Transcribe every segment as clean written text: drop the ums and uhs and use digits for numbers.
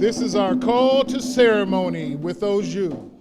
This is our call to ceremony with those you.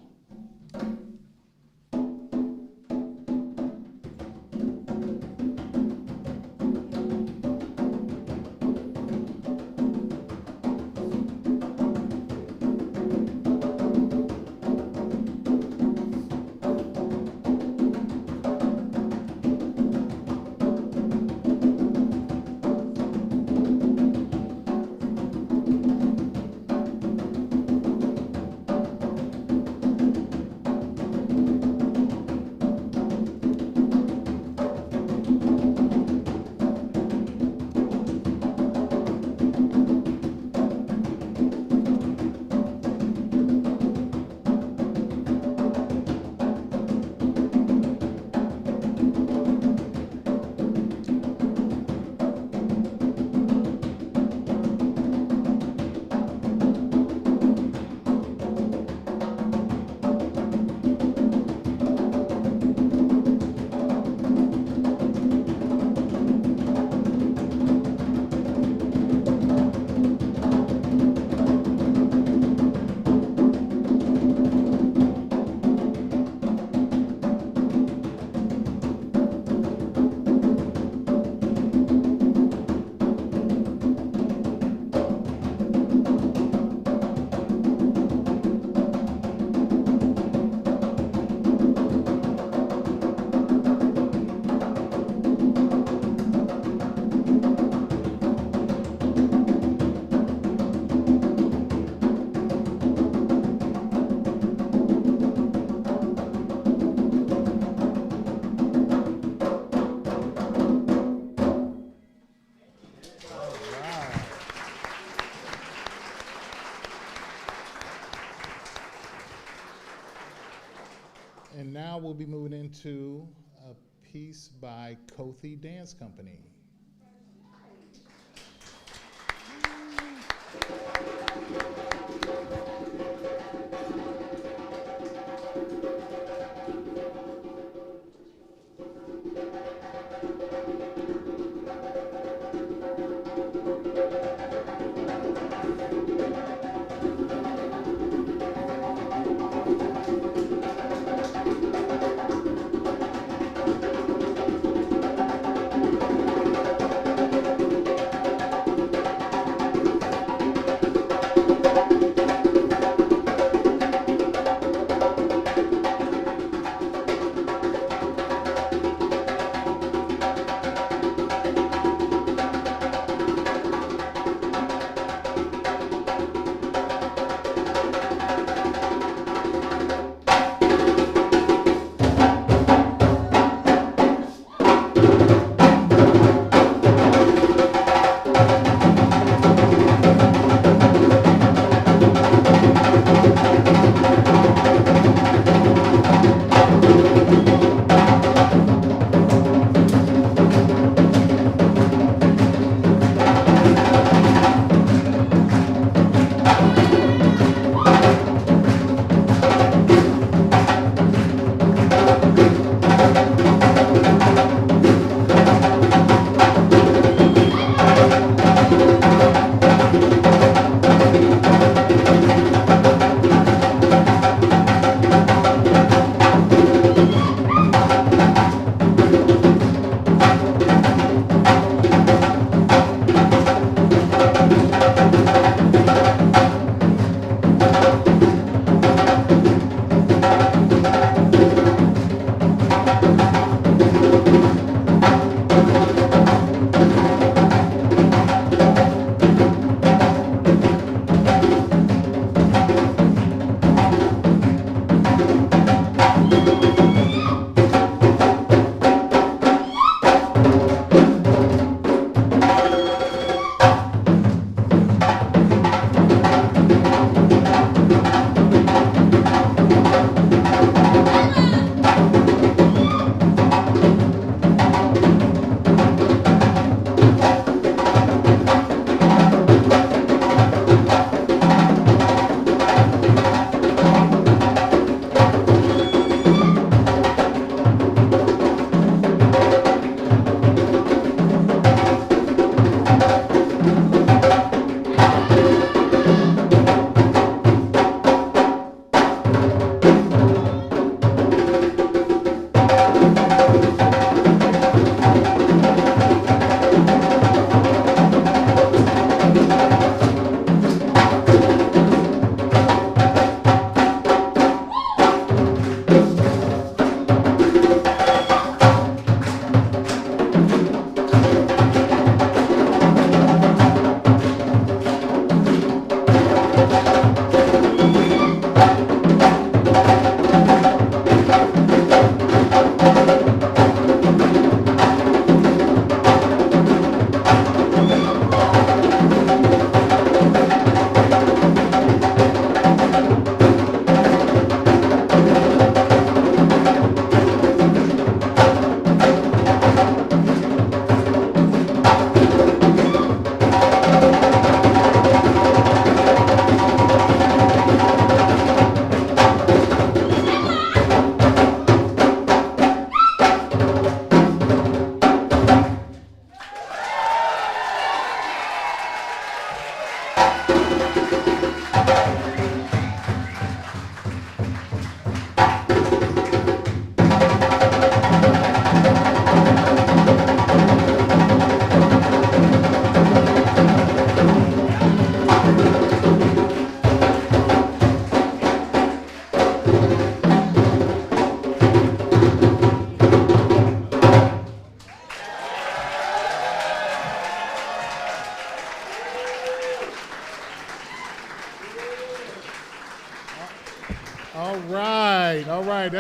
And now we'll be moving into a piece by Kothi Dance Company.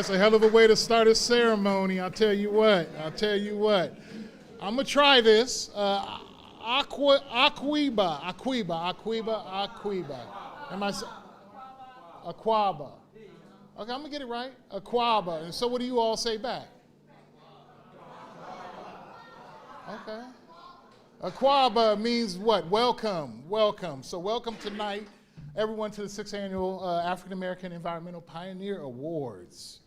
that's a hell of a way to start a ceremony. I'll tell you what. I'm going to try this. Aquaba. Am I? Aquaba. Okay, I'm going to get it right. Aquaba. And so what do you all say back? Okay. Aquaba means what? Welcome. So welcome tonight, everyone, to the 6th Annual African American Environmental Pioneer Awards.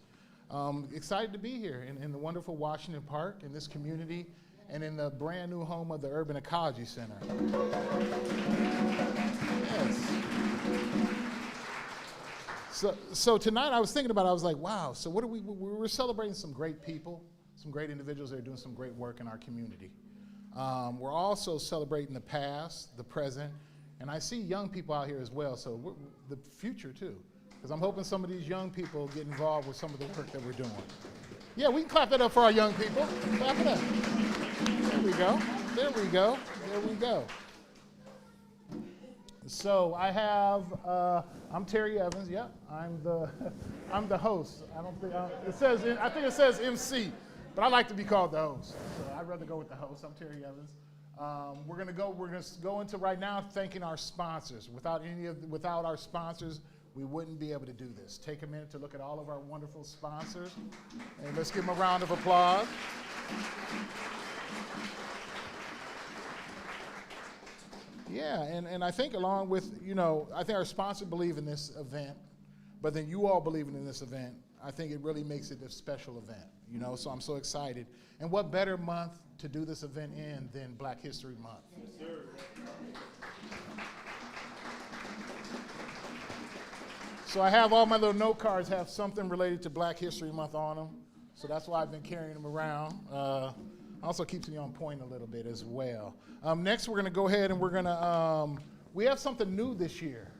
Excited to be here in the wonderful Washington Park, in this community, and in the brand new home of the Urban Ecology Center. Yes. So tonight I was thinking about it, I was like, wow, so what are we're celebrating some great people, some great individuals that are doing some great work in our community. We're also celebrating the past, the present, and I see young people out here as well, so the future too, because I'm hoping some of these young people get involved with some of the work that we're doing. Yeah, we can clap that up for our young people. Clap it up. There we go. So I have, I'm Terry Evans. Yeah, I'm the host. I think it says MC, but I like to be called the host. So I'd rather go with the host. I'm Terry Evans. We're gonna go into right now thanking our sponsors. Without our sponsors, we wouldn't be able to do this. Take a minute to look at all of our wonderful sponsors, and let's give them a round of applause. Yeah, and I think along with, I think our sponsors believe in this event, but then you all believing in this event, I think it really makes it a special event, so I'm so excited. And what better month to do this event in than Black History Month? Yes, sir. So I have all my little note cards have something related to Black History Month on them, so that's why I've been carrying them around. Also keeps me on point a little bit as well. Next, we're going to go ahead and we have something new this year,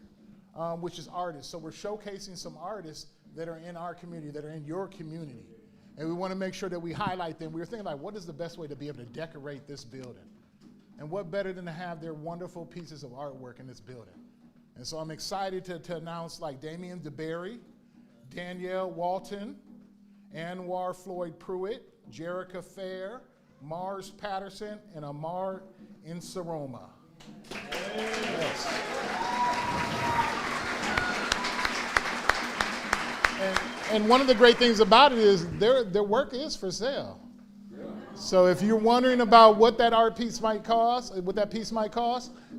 which is artists. So we're showcasing some artists that are in our community, that are in your community. And we want to make sure that we highlight them. We were thinking, like, what is the best way to be able to decorate this building? And what better than to have their wonderful pieces of artwork in this building? And so I'm excited to announce, like, Damian DeBerry, Danielle Walton, Anwar Floyd Pruitt, Jerica Fair, Mars Patterson, and Amar Insaroma. Yes. And one of the great things about it is their work is for sale. So if you're wondering about what that art piece might cost,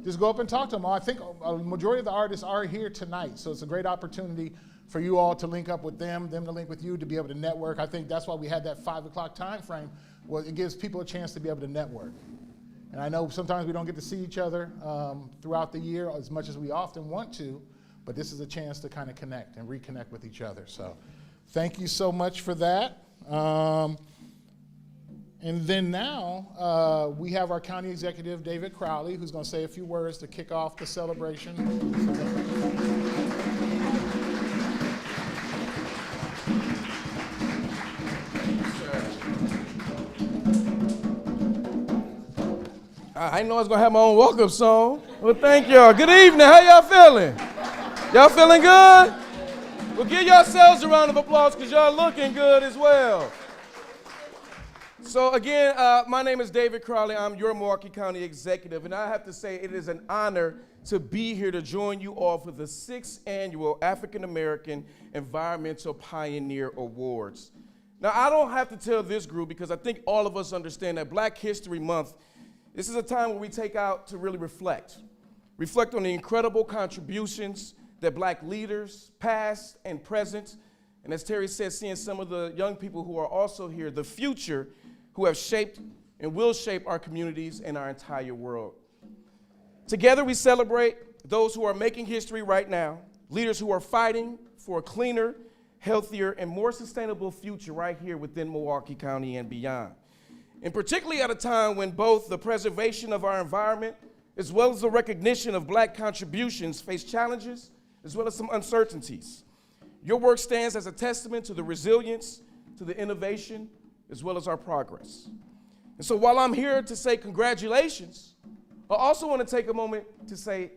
just go up and talk to them. I think a majority of the artists are here tonight, so it's a great opportunity for you all to link up with them to link with you, to be able to network. I think that's why we had that 5 o'clock time frame. Well, it gives people a chance to be able to network. And I know sometimes we don't get to see each other throughout the year as much as we often want to, but this is a chance to kind of connect and reconnect with each other. So thank you so much for that. And then now we have our county executive, David Crowley, who's going to say a few words to kick off the celebration. I didn't know I was going to have my own welcome song. Well, thank y'all. Good evening. How y'all feeling? Y'all feeling good? Well, give yourselves a round of applause because y'all looking good as well. So again, my name is David Crowley. I'm your Milwaukee County Executive, and I have to say it is an honor to be here to join you all for the 6th Annual African American Environmental Pioneer Awards. Now, I don't have to tell this group because I think all of us understand that Black History Month, this is a time where we take out to really reflect on the incredible contributions that Black leaders, past and present, and as Terry said, seeing some of the young people who are also here, the future, who have shaped and will shape our communities and our entire world. Together we celebrate those who are making history right now, leaders who are fighting for a cleaner, healthier, and more sustainable future right here within Milwaukee County and beyond. And particularly at a time when both the preservation of our environment as well as the recognition of Black contributions face challenges as well as some uncertainties. Your work stands as a testament to the resilience, to the innovation, as well as our progress. And so while I'm here to say congratulations, I also want to take a moment to say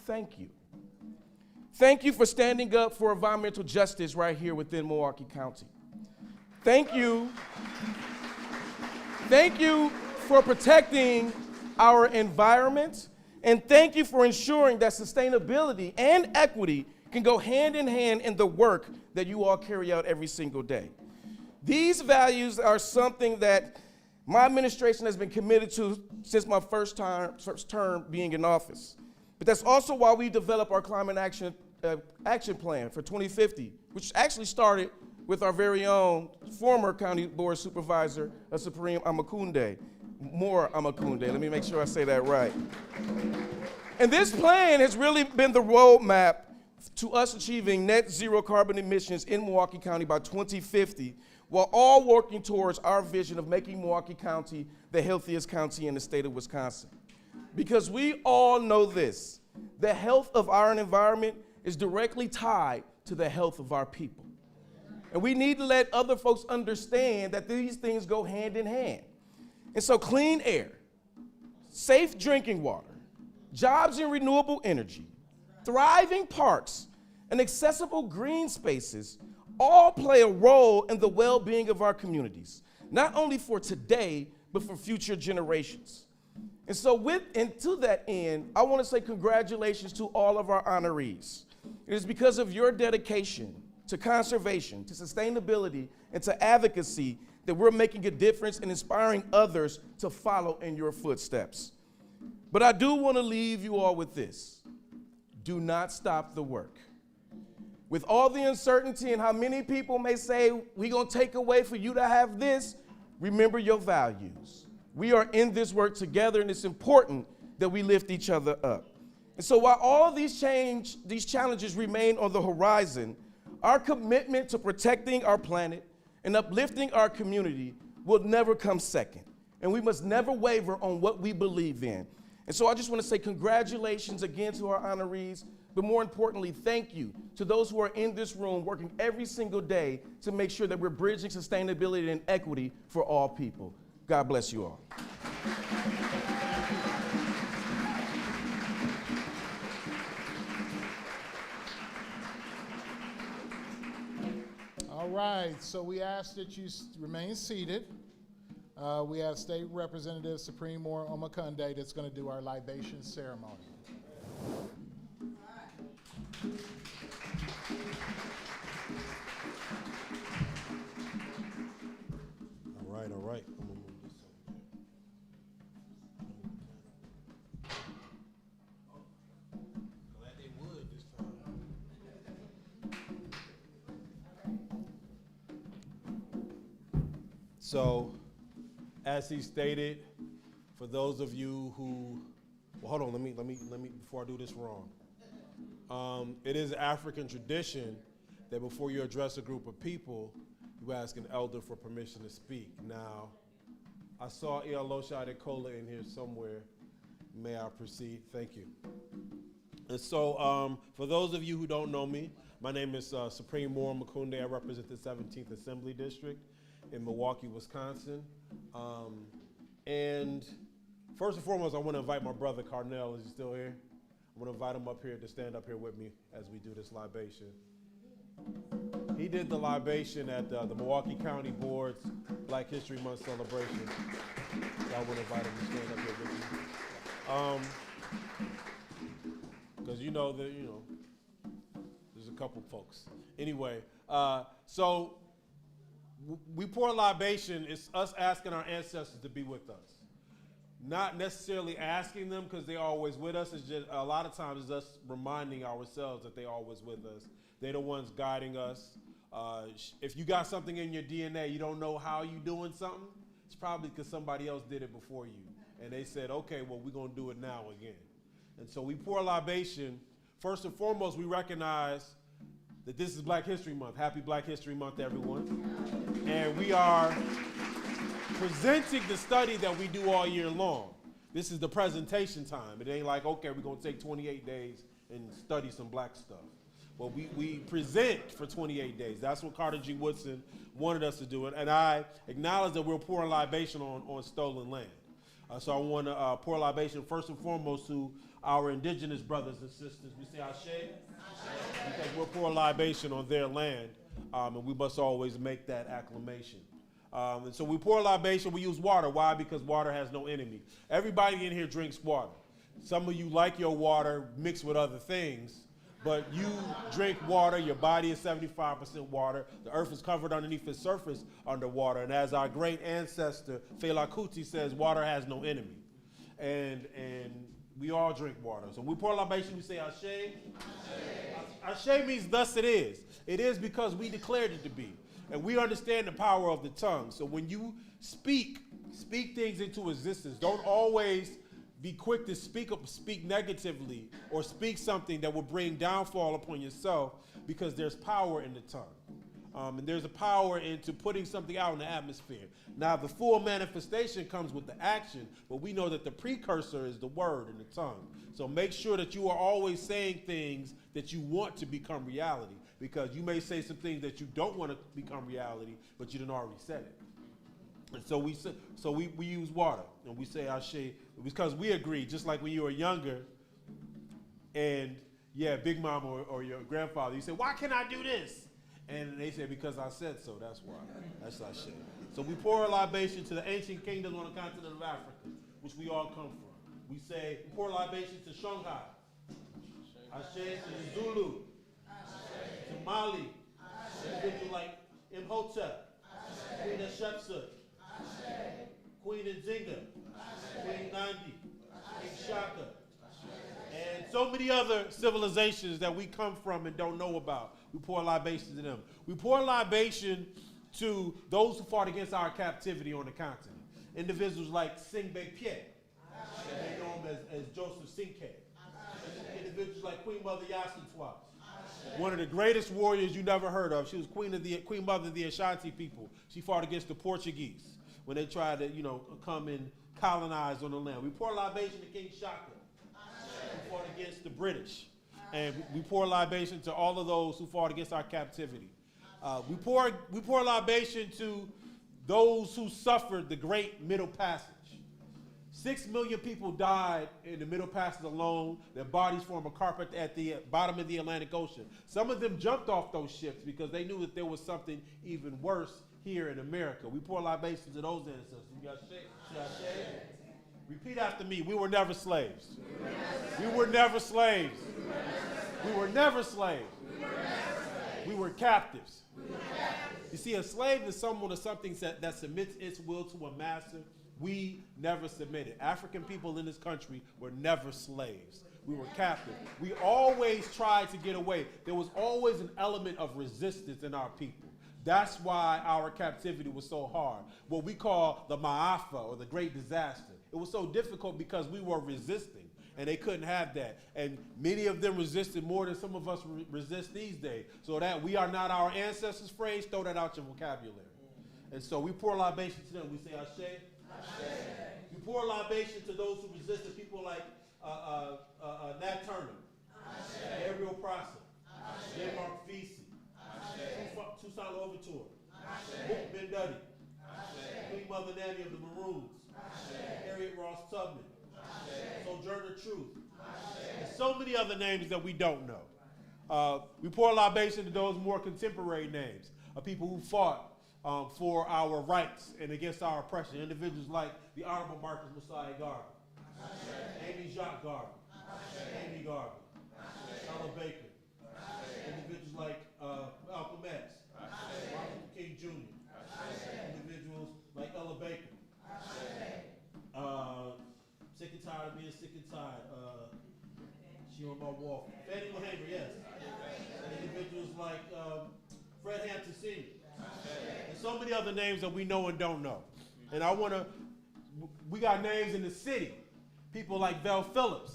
thank you. Thank you for standing up for environmental justice right here within Milwaukee County. Thank you. Thank you for protecting our environment, and thank you for ensuring that sustainability and equity can go hand in hand in the work that you all carry out every single day. These values are something that my administration has been committed to since my first term being in office. But that's also why we developed our climate action plan for 2050, which actually started with our very own former county board supervisor, Supreme Amakunde. More Amakunde, let me make sure I say that right. And this plan has really been the roadmap to us achieving net zero carbon emissions in Milwaukee County by 2050, while all working towards our vision of making Milwaukee County the healthiest county in the state of Wisconsin. Because we all know this, the health of our environment is directly tied to the health of our people. And we need to let other folks understand that these things go hand in hand. And so clean air, safe drinking water, jobs in renewable energy, thriving parks, and accessible green spaces all play a role in the well-being of our communities, not only for today, but for future generations. And so to that end, I want to say congratulations to all of our honorees. It is because of your dedication to conservation, to sustainability, and to advocacy that we're making a difference and inspiring others to follow in your footsteps. But I do want to leave you all with this. Do not stop the work. With all the uncertainty and how many people may say, we're going to take away for you to have this, remember your values. We are in this work together, and it's important that we lift each other up. And so while all these challenges remain on the horizon, our commitment to protecting our planet and uplifting our community will never come second. And we must never waver on what we believe in. And so I just want to say congratulations again to our honorees, but more importantly, thank you to those who are in this room working every single day to make sure that we're bridging sustainability and equity for all people. God bless you all. All right, so we ask that you remain seated. We have State Representative Supreme Moore Omakunde that's going to do our libation ceremony. All right. I'm gonna move this over. Glad they would this time. So, as he stated, for those of you who, well, hold on, let me, before I do this wrong. It is African tradition that before you address a group of people, you ask an elder for permission to speak. Now, I saw Eloshade Kola in here somewhere. May I proceed? Thank you. And so, for those of you who don't know me, my name is Supreme Moore Makunde. I represent the 17th Assembly District in Milwaukee, Wisconsin. And first and foremost, I want to invite my brother Carnell. Is he still here? I want to invite him up here to stand up here with me as we do this libation. He did the libation at the Milwaukee County Board's Black History Month celebration. So I want to invite him to stand up here with me. Because there's a couple folks. Anyway, so we pour a libation. It's us asking our ancestors to be with us. Not necessarily asking them because they're always with us. It's just a lot of times it's us reminding ourselves that they're always with us. They're the ones guiding us. If you got something in your DNA, you don't know how you doing something, it's probably because somebody else did it before you. And they said, okay, well, we're going to do it now again. And so we pour a libation. First and foremost, we recognize that this is Black History Month. Happy Black History Month, everyone. And we are presenting the study that we do all year long. This is the presentation time. It ain't like, okay, we're going to take 28 days and study some black stuff. Well, we present for 28 days. That's what Carter G. Woodson wanted us to do. And I acknowledge that we're pouring libation on stolen land. So I want to pour libation first and foremost to our indigenous brothers and sisters. We say Ashe. Because we're pouring libation on their land. And we must always make that acclamation. And so we pour a libation, we use water. Why? Because water has no enemy. Everybody in here drinks water. Some of you like your water mixed with other things, but you drink water. Your body is 75% water. The earth is covered underneath its surface underwater. And as our great ancestor, Fela Kuti, says, water has no enemy. And we all drink water. So we pour a libation, we say Ashe. Ashe means thus it is. It is because we declared it to be. And we understand the power of the tongue. So when you speak things into existence. Don't always be quick to speak negatively or speak something that will bring downfall upon yourself, because there's power in the tongue. And there's a power into putting something out in the atmosphere. Now, the full manifestation comes with the action, but we know that the precursor is the word and the tongue. So make sure that you are always saying things that you want to become reality, because you may say some things that you don't want to become reality, but you done already said it. And so we use water, and we say Ashe, because we agree, just like when you were younger, and Big Mama or your grandfather, you say, why can't I do this? And they say, because I said so, that's why. That's Ashe. So we pour a libation to the ancient kingdoms on the continent of Africa, which we all come from. We say, we pour a libation to Shanghai, Ashe to the Zulu, to Mali, individuals like Imhotep, Queen Hatshepsut, Queen Nzinga, Queen Nandi, King Shaka, and so many other civilizations that we come from and don't know about. We pour libation to them. We pour libation to those who fought against our captivity on the continent. Individuals like Singbe Pye, they know him as Joseph Sinke. Individuals like Queen Mother Yasitwa, one of the greatest warriors you never heard of. She was Queen Mother of the Ashanti people. She fought against the Portuguese when they tried to, come and colonize on the land. We pour libation to King Shaka, who fought against the British. And we pour libation to all of those who fought against our captivity. We pour libation to those who suffered the Great Middle Passage. 6 million people died in the Middle Passage alone. Their bodies form a carpet at the bottom of the Atlantic Ocean. Some of them jumped off those ships because they knew that there was something even worse here in America. We pour libation to those ancestors. You got shake? Repeat after me. We were never slaves. We were never slaves. We were never slaves. We were captives. You see, a slave is someone or something that submits its will to a master. We never submitted. African people in this country were never slaves. We were captive. We always tried to get away. There was always an element of resistance in our people. That's why our captivity was so hard. What we call the Ma'afa, or the Great Disaster. It was so difficult because we were resisting, and they couldn't have that. And many of them resisted more than some of us resist these days. So that we are not our ancestors' phrase, throw that out your vocabulary. And so we pour libation to them. We say Ashe. We pour libation to those who resisted, people like Nat Turner, Ariel Prosser, J. Mark Vesey, Toussaint Louverture, Mook Ben Duddy, Queen Mother Nanny of the Maroons, Harriet Ross Tubman, Sojourner Truth, and so many other names that we don't know. We pour libation to those more contemporary names of people who fought for our rights and against our oppression. Individuals like the Honorable Marcus Mosiah Garvey, Amy Jacques Garvey, Amy Garvey, Ella Baker, individuals like Malcolm X, Martin Luther King Jr., individuals like Ella Baker. Sick and tired of being sick and tired. She on my wall. Fannie Lou Hamer, yes. Individuals like Fred Hampton Sr. And so many other names that we know and don't know. And we got names in the city. People like Vel Phillips.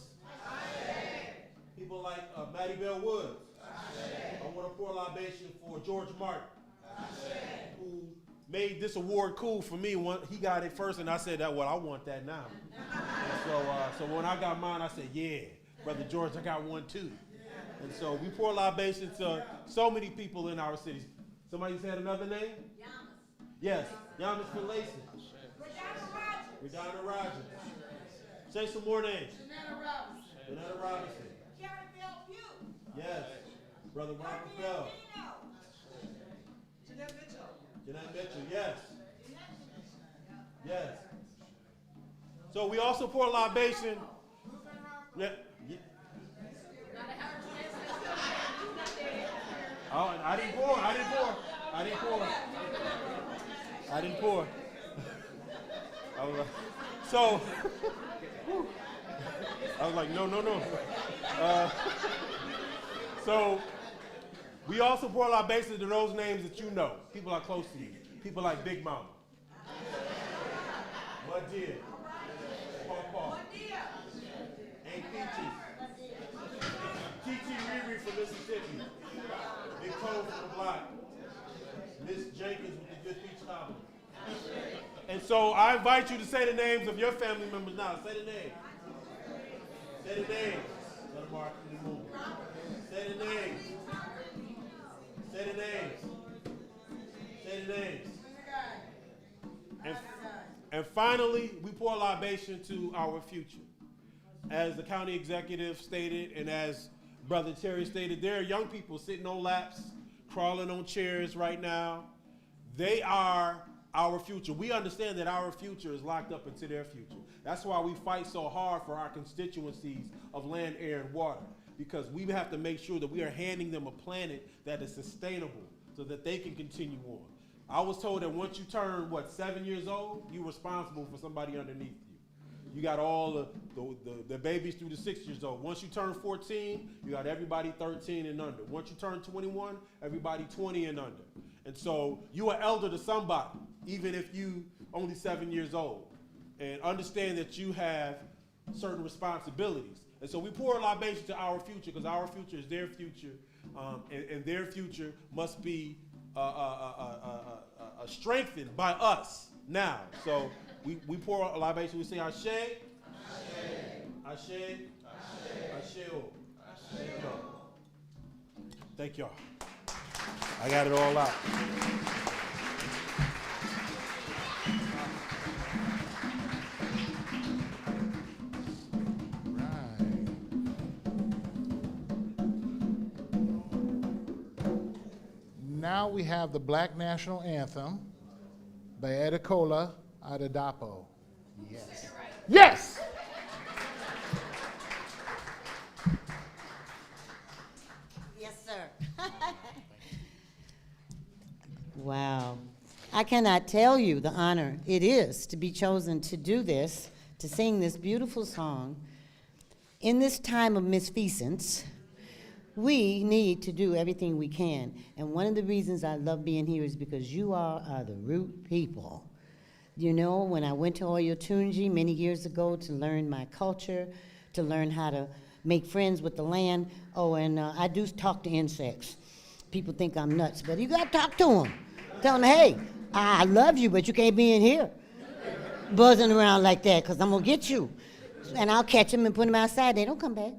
People like Mattie Bell Woods. I want to pour libation for George Martin, who made this award cool for me. He got it first, and I said, I want that now. So when I got mine, I said, yeah, Brother George, I got one too. And so we pour libation to so many people in our cities. Somebody said another name? Yamas. Yes, Yamas Finlayson. Redonna Rogers. Say some more names. Janetta Robinson. Jerry Bell Pugh. Yes. Brother Robert Bell. Jeanette Mitchell, yes. Yes. So we also pour a libation. Yeah. Oh, I didn't pour. I was like, so, I was like, no. So, we also pour libations to those names that you know. People are close to you. People like Big Mama. Madia. Paw. Aunt Peaches. Kiki Riri from Mississippi. Big Toe from the block. Miss Jenkins with the Good Peach Cobbler. And so I invite you to say the names of your family members now. Say the names. Say the names. Let them mark in the room. Say the names. Say the names. Say the names. And finally, we pour a libation to our future. As the county executive stated, and as Brother Terry stated, there are young people sitting on laps, crawling on chairs right now. They are our future. We understand that our future is locked up into their future. That's why we fight so hard for our constituencies of land, air, and water, because we have to make sure that we are handing them a planet that is sustainable so that they can continue on. I was told that once you turn, 7 years old, you're responsible for somebody underneath you. You got all the babies through the 6 years old. Once you turn 14, you got everybody 13 and under. Once you turn 21, everybody 20 and under. And so you are elder to somebody, even if you only 7 years old. And understand that you have certain responsibilities. And so we pour a libation to our future, because our future is their future, and their future must be strengthened by us now. So we pour a libation. We say Ashe, Ashe, Ashe. Thank y'all. I got it all out. Now we have the Black National Anthem by Edicola Adadapo. Yes. Yes! Yes, sir. Wow. I cannot tell you the honor it is to be chosen to do this, to sing this beautiful song. In this time of misfeasance, we need to do everything we can. And one of the reasons I love being here is because you all are the root people. You know, when I went to Oyotunji many years ago to learn my culture, to learn how to make friends with the land, and I do talk to insects. People think I'm nuts, but you got to talk to them. Tell them, hey, I love you, but you can't be in here buzzing around like that, because I'm going to get you. And I'll catch them and put them outside. They don't come back.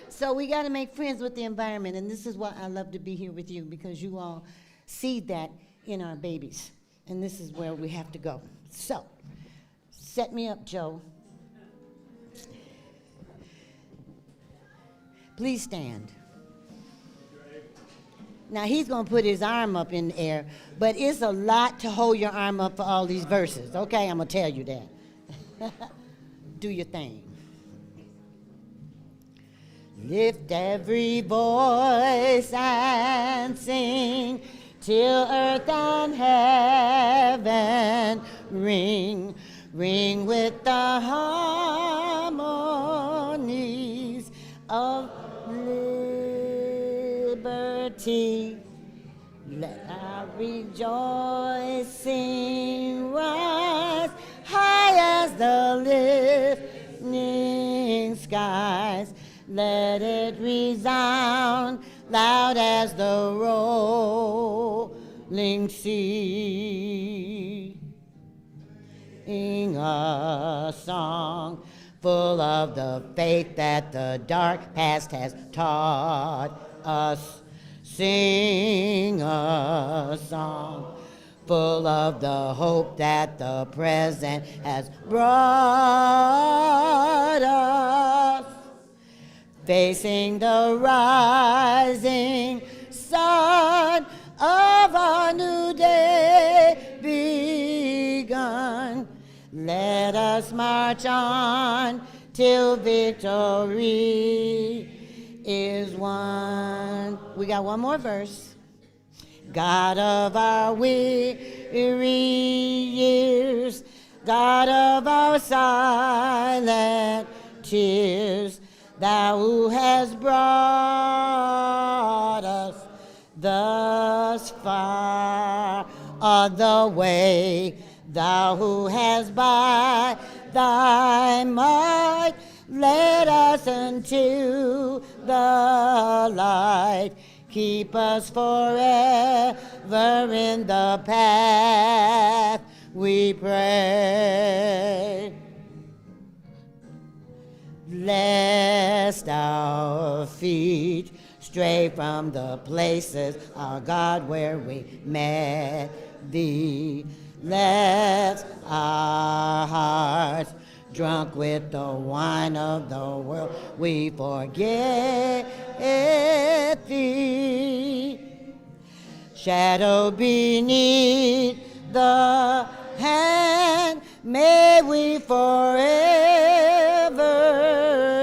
So we got to make friends with the environment, and this is why I love to be here with you, because you all see that in our babies, and this is where we have to go. So, set me up, Joe. Please stand. Now, he's going to put his arm up in the air, but it's a lot to hold your arm up for all these verses, okay? I'm going to tell you that. Do your thing. Lift every voice and sing till earth and heaven ring, ring with the harmonies of liberty. Let our rejoicing rise high as the lifting skies. Let it resound loud as the rolling sea. Sing a song full of the faith that the dark past has taught us. Sing a song full of the hope that the present has brought us. Facing the rising sun of our new day begun. Let us march on till victory is won. We got one more verse. God of our weary years, God of our silent tears, thou who hast brought us thus far on the way, thou who hast by thy might led us into the light. Keep us forever in the path, we pray. Lest our feet stray from the places, our God, where we met thee. Let our hearts, drunk with the wine of the world, we forget thee. Shadow beneath the hand, may we forever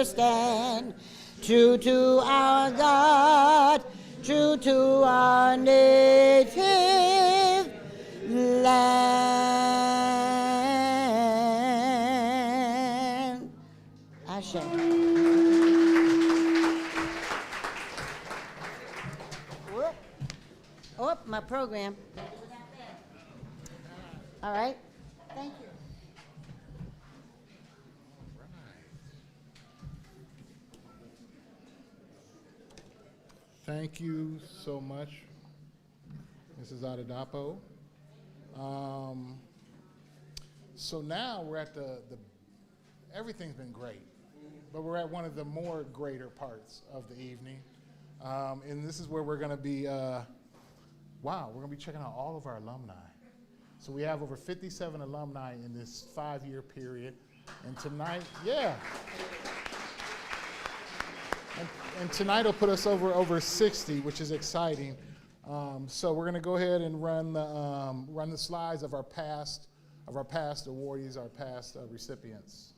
stand, true to our God, true to our native land. Ashe. Whoop. Oh, my program. All right. Thank you. Thank you so much, Mrs. Adedapo. So now we're at the everything's been great, but we're at one of the more greater parts of the evening. And this is where we're going to be, we're going to be checking out all of our alumni. So we have over 57 alumni in this 5-year period. And tonight, and tonight will put us over 60, which is exciting. So we're going to go ahead and run the slides of our past awardees, our past recipients.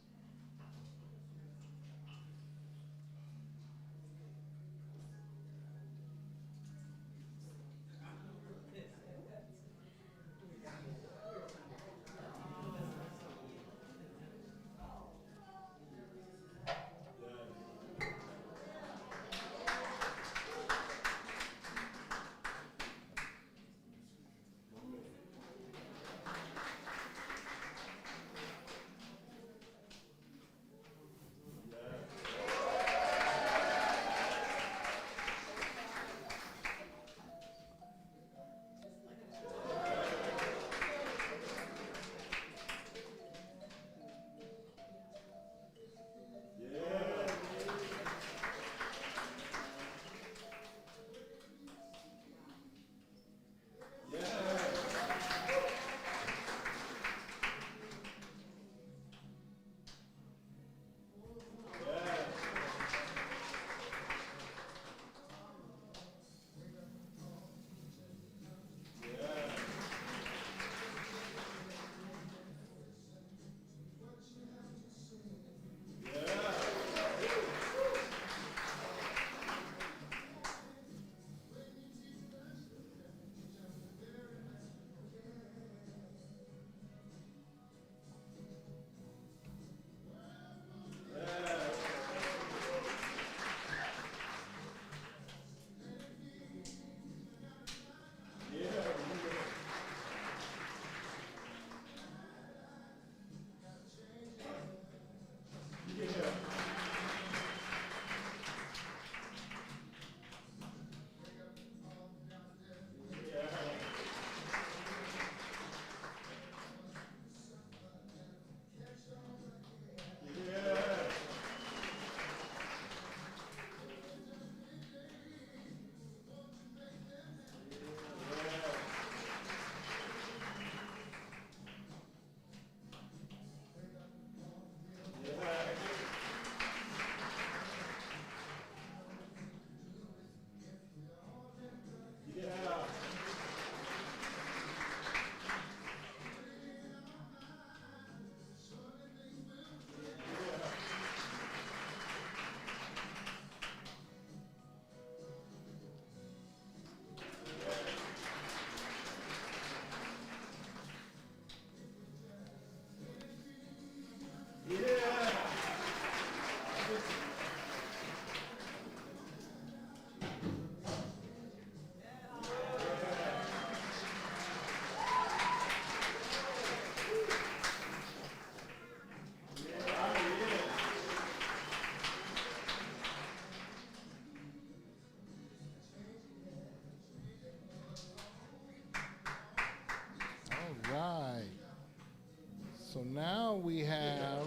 So now we have.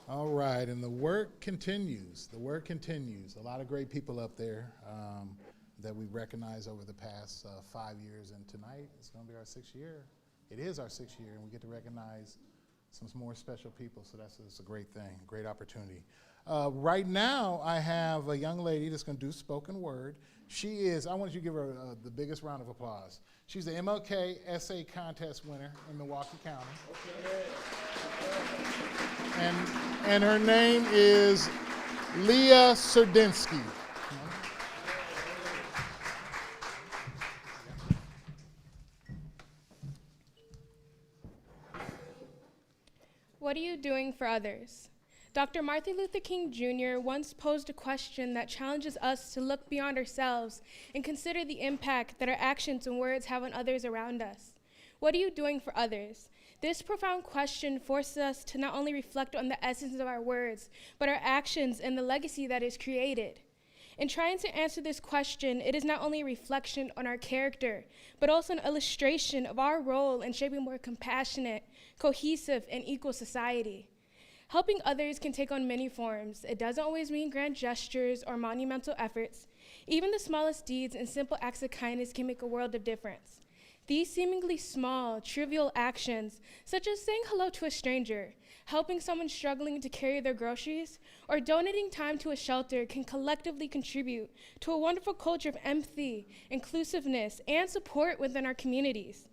All right, and the work continues. The work continues. A lot of great people up there that we recognized over the past 5 years, and tonight it's going to be our 6th year. It is our 6th year, and we get to recognize some more special people, so that's a great thing, great opportunity. Right now, I have a young lady that's going to do spoken word. She is, I want you to give her the biggest round of applause. She's the MLK Essay Contest winner in Milwaukee County. And her name is Leah Serdinsky. What are you doing for others? Dr. Martin Luther King Jr. once posed a question that challenges us to look beyond ourselves and consider the impact that our actions and words have on others around us. What are you doing for others? This profound question forces us to not only reflect on the essence of our words, but our actions and the legacy that is created. In trying to answer this question, it is not only a reflection on our character, but also an illustration of our role in shaping a more compassionate, cohesive, and equal society. Helping others can take on many forms. It doesn't always mean grand gestures or monumental efforts. Even the smallest deeds and simple acts of kindness can make a world of difference. These seemingly small, trivial actions, such as saying hello to a stranger, helping someone struggling to carry their groceries, or donating time to a shelter, can collectively contribute to a wonderful culture of empathy, inclusiveness, and support within our communities.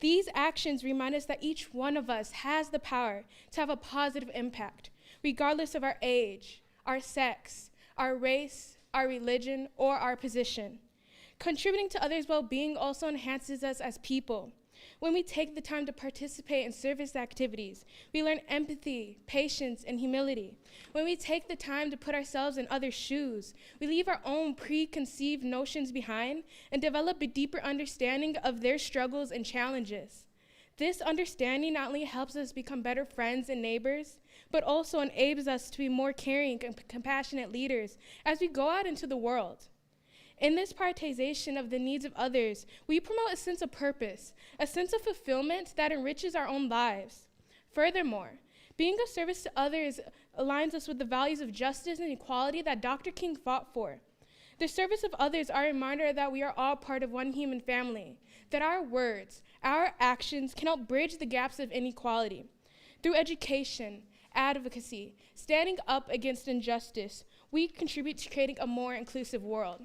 These actions remind us that each one of us has the power to have a positive impact, regardless of our age, our sex, our race, our religion, or our position. Contributing to others' well-being also enhances us as people. When we take the time to participate in service activities, we learn empathy, patience, and humility. When we take the time to put ourselves in others' shoes, we leave our own preconceived notions behind and develop a deeper understanding of their struggles and challenges. This understanding not only helps us become better friends and neighbors, but also enables us to be more caring and compassionate leaders as we go out into the world. In this prioritization of the needs of others, we promote a sense of purpose, a sense of fulfillment that enriches our own lives. Furthermore, being of service to others aligns us with the values of justice and equality that Dr. King fought for. The service of others are a reminder that we are all part of one human family, that our words, our actions can help bridge the gaps of inequality. Through education, advocacy, standing up against injustice, we contribute to creating a more inclusive world.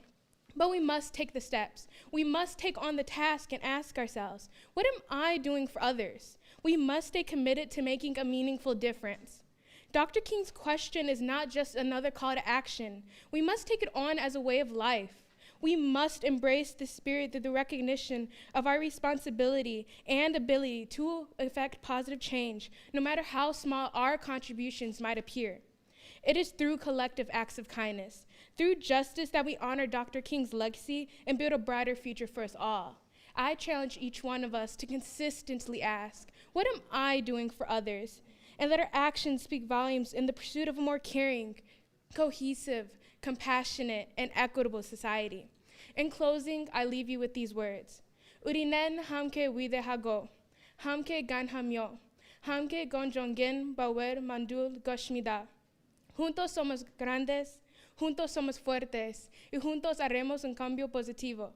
But we must take the steps. We must take on the task and ask ourselves, what am I doing for others? We must stay committed to making a meaningful difference. Dr. King's question is not just another call to action. We must take it on as a way of life. We must embrace the spirit through the recognition of our responsibility and ability to effect positive change, no matter how small our contributions might appear. It is through collective acts of kindness, through justice, that we honor Dr. King's legacy and build a brighter future for us all. I challenge each one of us to consistently ask, what am I doing for others? And let our actions speak volumes in the pursuit of a more caring, cohesive, compassionate, and equitable society. In closing, I leave you with these words. Urinen hamke wide hago, hamke gan hamyo, hamke gonjongen bawer mandul goshmida. Juntos somos grandes, juntos somos fuertes, y juntos haremos un cambio positivo.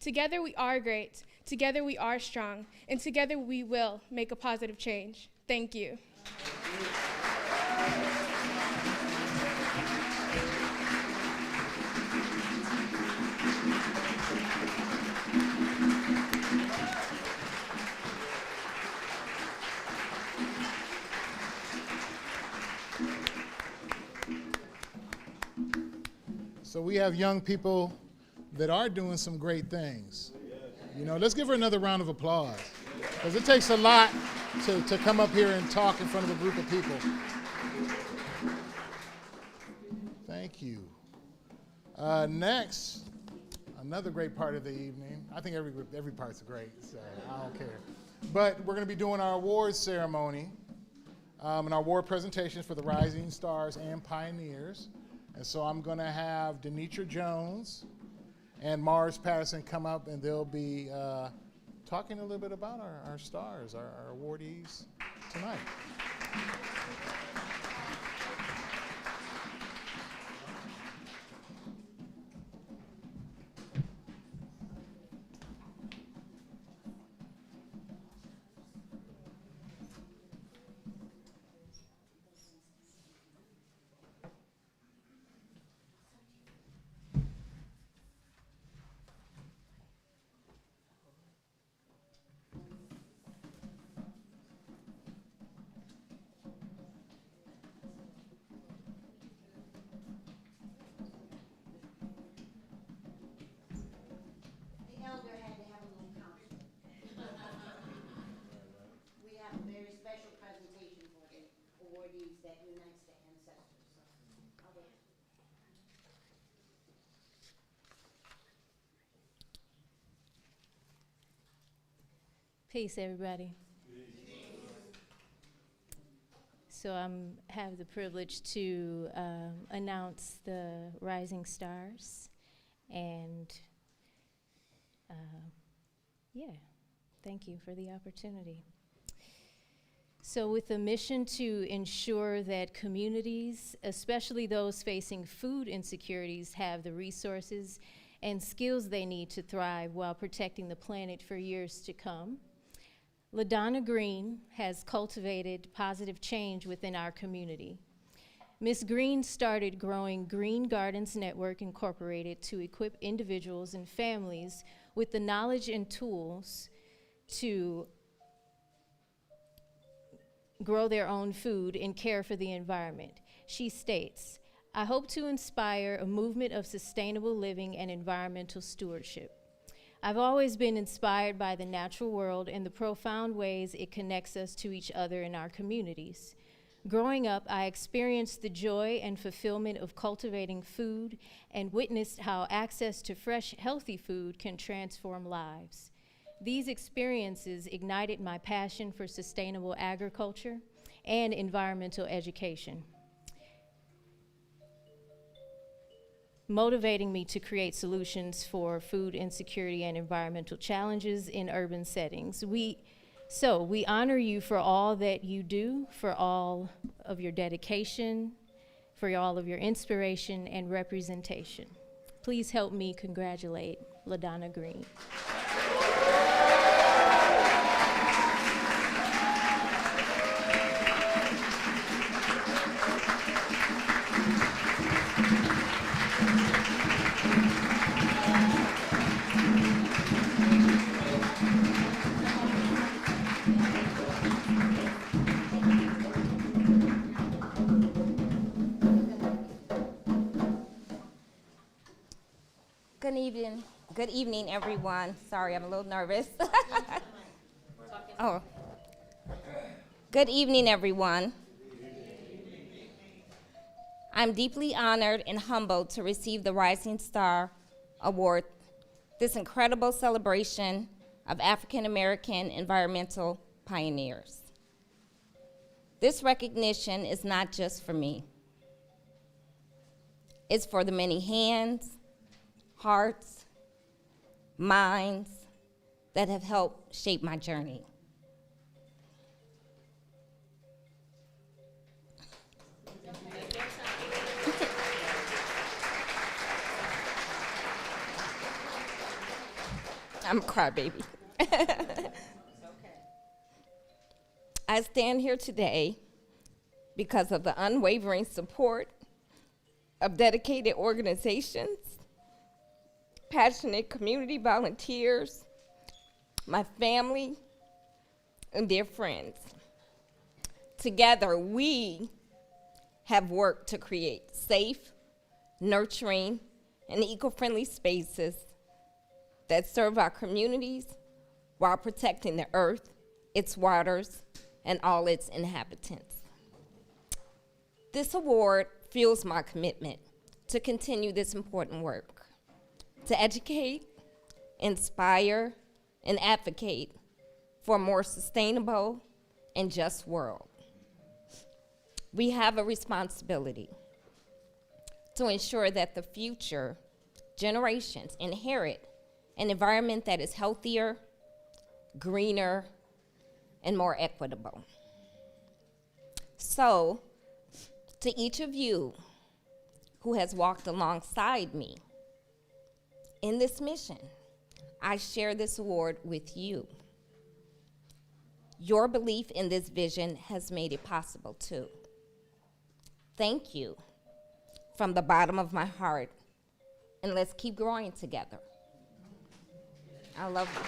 Together we are great, together we are strong, and together we will make a positive change. Thank you. So we have young people that are doing some great things. You know, let's give her another round of applause, because it takes a lot to come up here and talk in front of a group of people. Thank you. Next, another great part of the evening. I think every part's great, so I don't care. But we're going to be doing our awards ceremony and our award presentations for the Rising Stars and Pioneers. And so I'm going to have Denitra Jones and Mars Patterson come up, and they'll be talking a little bit about our stars, our awardees tonight. these that unites the ancestors. Peace, everybody. So I have the privilege to announce the Rising Stars, and thank you for the opportunity. So with the mission to ensure that communities, especially those facing food insecurities, have the resources and skills they need to thrive while protecting the planet for years to come, LaDonna Green has cultivated positive change within our community. Ms. Green started growing Green Gardens Network Incorporated to equip individuals and families with the knowledge and tools to grow their own food and care for the environment. She states, "I hope to inspire a movement of sustainable living and environmental stewardship. I've always been inspired by the natural world and the profound ways it connects us to each other in our communities. Growing up, I experienced the joy and fulfillment of cultivating food and witnessed how access to fresh, healthy food can transform lives. These experiences ignited my passion for sustainable agriculture and environmental education, motivating me to create solutions for food insecurity and environmental challenges in urban settings. We honor you for all that you do, for all of your dedication, for all of your inspiration and representation. Please help me congratulate LaDonna Green." Good evening, everyone. Sorry, I'm a little nervous. Oh. Good evening, everyone. I'm deeply honored and humbled to receive the Rising Star Award, this incredible celebration of African American environmental pioneers. This recognition is not just for me. It's for the many hands, hearts, minds that have helped shape my journey. I'm a crybaby. I stand here today because of the unwavering support of dedicated organizations, passionate community volunteers, my family, and dear friends. Together, we have worked to create safe, nurturing, and eco-friendly spaces that serve our communities while protecting the earth, its waters, and all its inhabitants. This award fuels my commitment to continue this important work, to educate, inspire, and advocate for a more sustainable and just world. We have a responsibility to ensure that the future generations inherit an environment that is healthier, greener, and more equitable. So, to each of you who has walked alongside me in this mission, I share this award with you. Your belief in this vision has made it possible too. Thank you from the bottom of my heart, and let's keep growing together. I love you.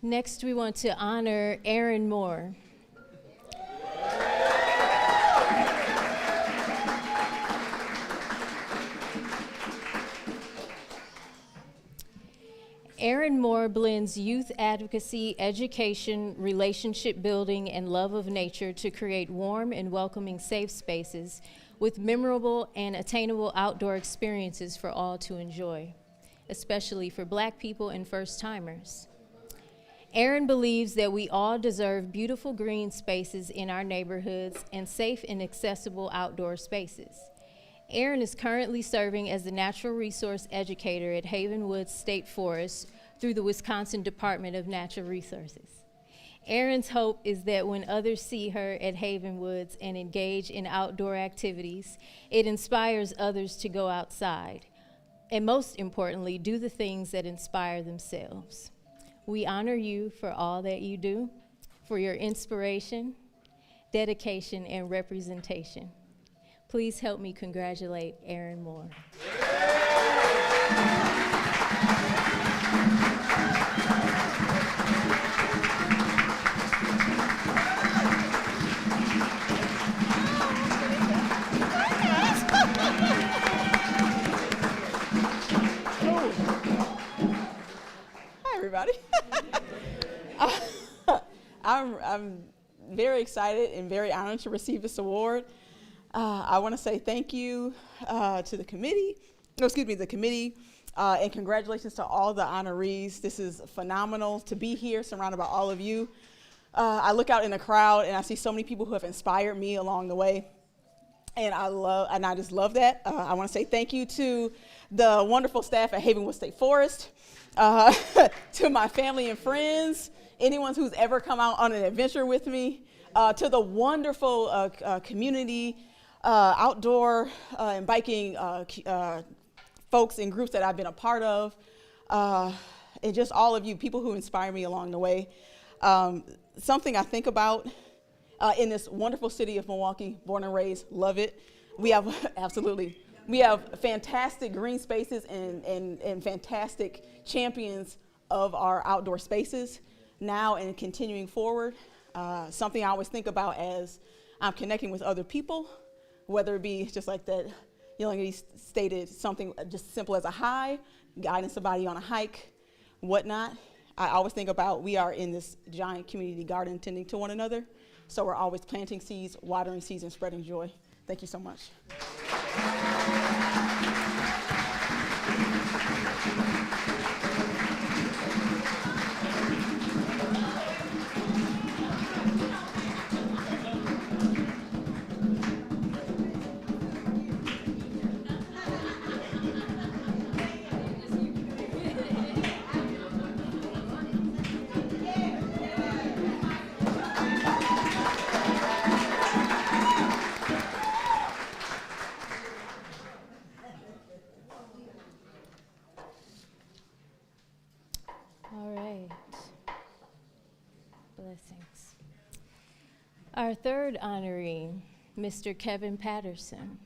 Next, we want to honor Aaron Moore. Aaron Moore blends youth advocacy, education, relationship building, and love of nature to create warm and welcoming safe spaces with memorable and attainable outdoor experiences for all to enjoy, especially for Black people and first-timers. Aaron believes that we all deserve beautiful green spaces in our neighborhoods and safe and accessible outdoor spaces. Aaron is currently serving as the natural resource educator at Haven Woods State Forest through the Wisconsin Department of Natural Resources. Aaron's hope is that when others see her at Haven Woods and engage in outdoor activities, it inspires others to go outside, and most importantly, do the things that inspire themselves. We honor you for all that you do, for your inspiration, dedication, and representation. Please help me congratulate Aaron Moore. Hi, everybody. I'm very excited and very honored to receive this award. I want to say thank you to the committee, and congratulations to all the honorees. This is phenomenal to be here, surrounded by all of you. I look out in the crowd and I see so many people who have inspired me along the way, and I just love that. I want to say thank you to the wonderful staff at Haven Woods State Forest, to my family and friends, anyone who's ever come out on an adventure with me, to the wonderful community, outdoor and biking folks and groups that I've been a part of, and just all of you, people who inspire me along the way. Something I think about in this wonderful city of Milwaukee, born and raised, love it. We have, absolutely, we have fantastic green spaces and fantastic champions of our outdoor spaces now and continuing forward. Something I always think about as I'm connecting with other people, whether it be just like that young lady stated, something just simple as a hi, guiding somebody on a hike, whatnot. I always think about we are in this giant community garden tending to one another, so we're always planting seeds, watering seeds, and spreading joy. Thank you so much. All right. Blessings. Our third honoree, Mr. Kevin Patterson.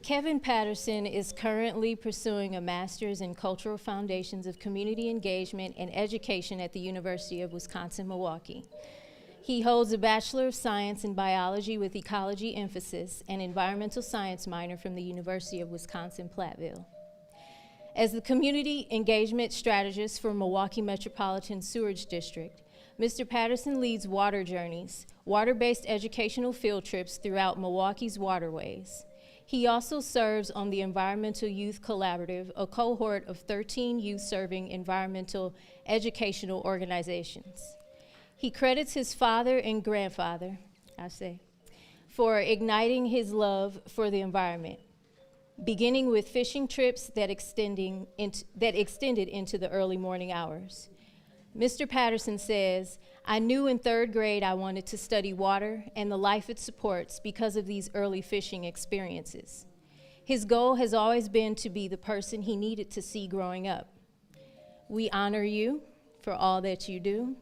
Kevin Patterson is currently pursuing a master's in cultural foundations of community engagement and education at the University of Wisconsin-Milwaukee. He holds a Bachelor of Science in Biology with ecology emphasis and environmental science minor from the University of Wisconsin-Platteville. As the community engagement strategist for Milwaukee Metropolitan Sewerage District, Mr. Patterson leads water journeys, water-based educational field trips throughout Milwaukee's waterways. He also serves on the Environmental Youth Collaborative, a cohort of 13 youth-serving environmental educational organizations. He credits his father and grandfather, for igniting his love for the environment, beginning with fishing trips that extended into the early morning hours. Mr. Patterson says, "I knew in third grade I wanted to study water and the life it supports because of these early fishing experiences. His goal has always been to be the person he needed to see growing up. We honor you for all that you do,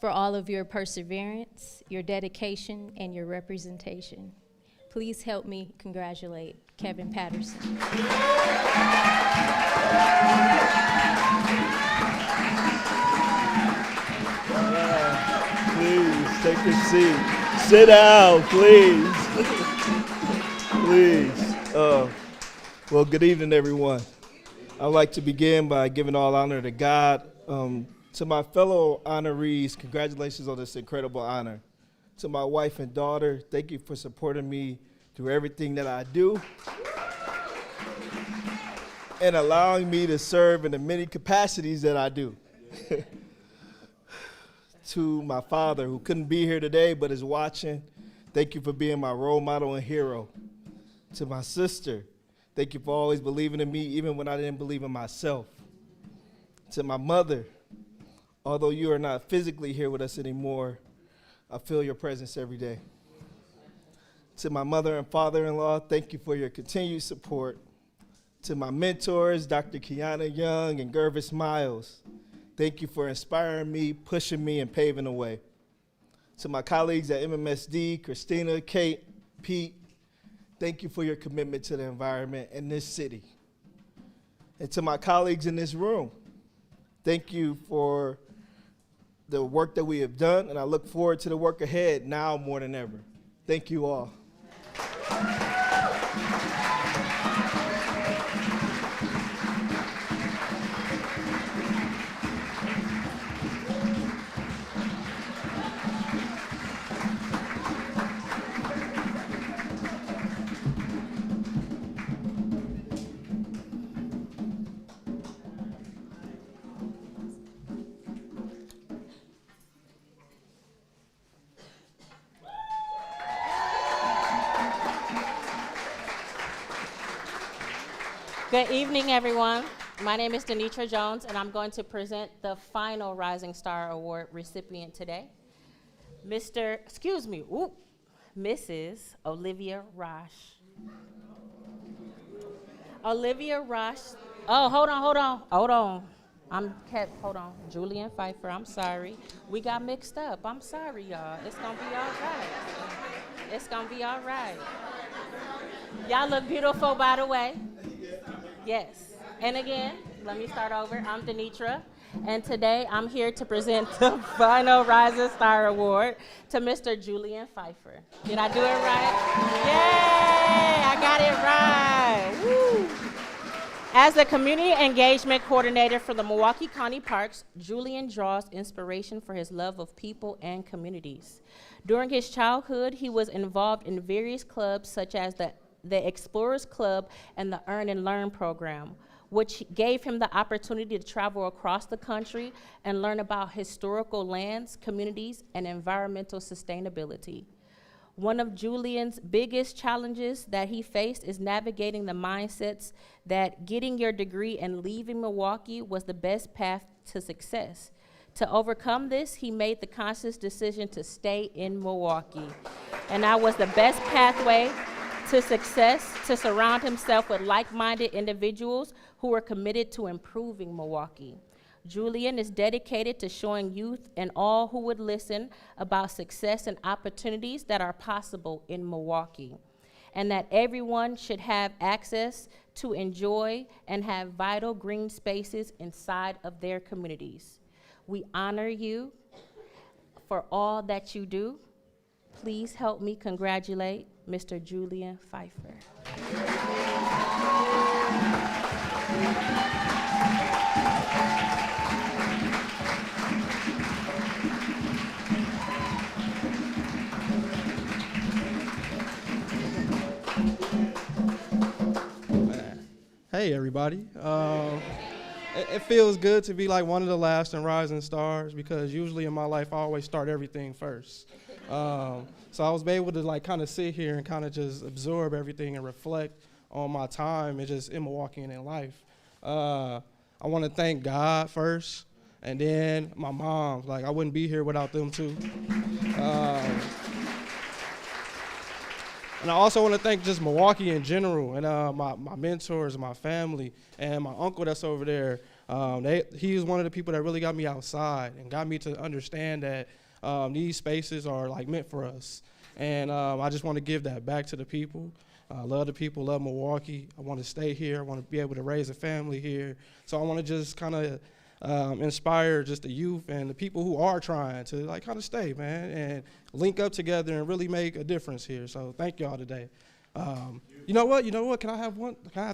for all of your perseverance, your dedication, and your representation. Please help me congratulate Kevin Patterson. Please take your seat. Sit down, please. Please. Well, good evening, everyone. I'd like to begin by giving all honor to God. To my fellow honorees, congratulations on this incredible honor. To my wife and daughter, thank you for supporting me through everything that I do and allowing me to serve in the many capacities that I do. To my father, who couldn't be here today but is watching, thank you for being my role model and hero. To my sister, thank you for always believing in me even when I didn't believe in myself. To my mother, although you are not physically here with us anymore, I feel your presence every day. To my mother and father-in-law, thank you for your continued support. To my mentors, Dr. Kiana Young and Gervis Miles, thank you for inspiring me, pushing me, and paving the way. To my colleagues at MMSD, Christina, Kate, Pete, thank you for your commitment to the environment and this city. And to my colleagues in this room, thank you for the work that we have done, and I look forward to the work ahead now more than ever. Thank you all. Good evening, everyone. My name is Denitra Jones, and I'm going to present the final Rising Star Award recipient today, Mrs. Olivia Rosh. Olivia Rosh. Oh, hold on. Hold on. Julian Pfeiffer, I'm sorry. We got mixed up. I'm sorry, y'all. It's gonna be all right. It's gonna be all right. Y'all look beautiful, by the way. Yes. And again, let me start over. I'm Denitra, and today I'm here to present the final Rising Star Award to Mr. Julian Pfeiffer. Did I do it right? Yay! I got it right. Woo! As the Community Engagement Coordinator for the Milwaukee County Parks, Julian draws inspiration for his love of people and communities. During his childhood, he was involved in various clubs such as the Explorers Club and the Earn and Learn program, which gave him the opportunity to travel across the country and learn about historical lands, communities, and environmental sustainability. One of Julian's biggest challenges that he faced is navigating the mindsets that getting your degree and leaving Milwaukee was the best path to success. To overcome this, he made the conscious decision to stay in Milwaukee. And that was the best pathway to success, to surround himself with like-minded individuals who are committed to improving Milwaukee. Julian is dedicated to showing youth and all who would listen about success and opportunities that are possible in Milwaukee, and that everyone should have access to enjoy and have vital green spaces inside of their communities. We honor you for all that you do. Please help me congratulate Mr. Julian Pfeiffer. Hey, everybody. It feels good to be like one of the last and rising stars, because usually in my life I always start everything first. So I was able to like kind of sit here and kind of just absorb everything and reflect on my time and just in Milwaukee and in life. I want to thank God first, and then my mom. Like, I wouldn't be here without them too. And I also want to thank just Milwaukee in general, and my mentors, my family, and my uncle that's over there. He was one of the people that really got me outside and got me to understand that These spaces are like meant for us. And I just want to give that back to the people. I love the people, love Milwaukee. I want to stay here. I want to be able to raise a family here. So I want to just kind of inspire just the youth and the people who are trying to like kind of stay, man, and link up together and really make a difference here. So thank y'all today. You know what? Can I have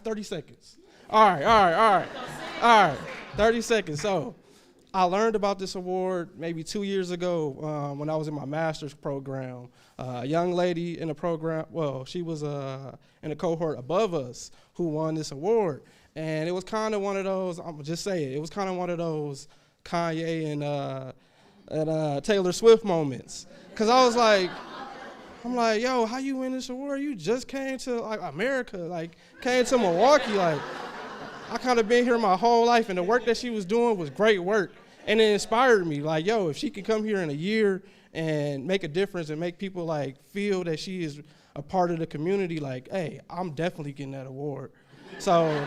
30 seconds? All right. 30 seconds. So I learned about this award maybe 2 years ago when I was in my master's program. A young lady in the program, well, she was in a cohort above us who won this award. And it was kind of one of those, I'm going to just say it, was kind of one of those Kanye and Taylor Swift moments. Because I'm like, yo, how you win this award? You just came to like America, like came to Milwaukee. Like, I kind of been here my whole life, and the work that she was doing was great work. And it inspired me, like, yo, if she could come here in a year and make a difference and make people like feel that she is a part of the community, like, hey, I'm definitely getting that award. So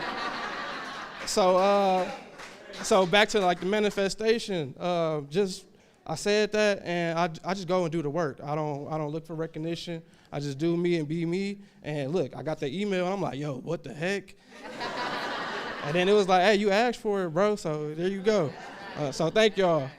back to like the manifestation, I said that, and I just go and do the work. I don't look for recognition. I just do me and be me. And look, I got the email, and I'm like, yo, what the heck? And then it was like, hey, you asked for it, bro, so there you go. So thank y'all.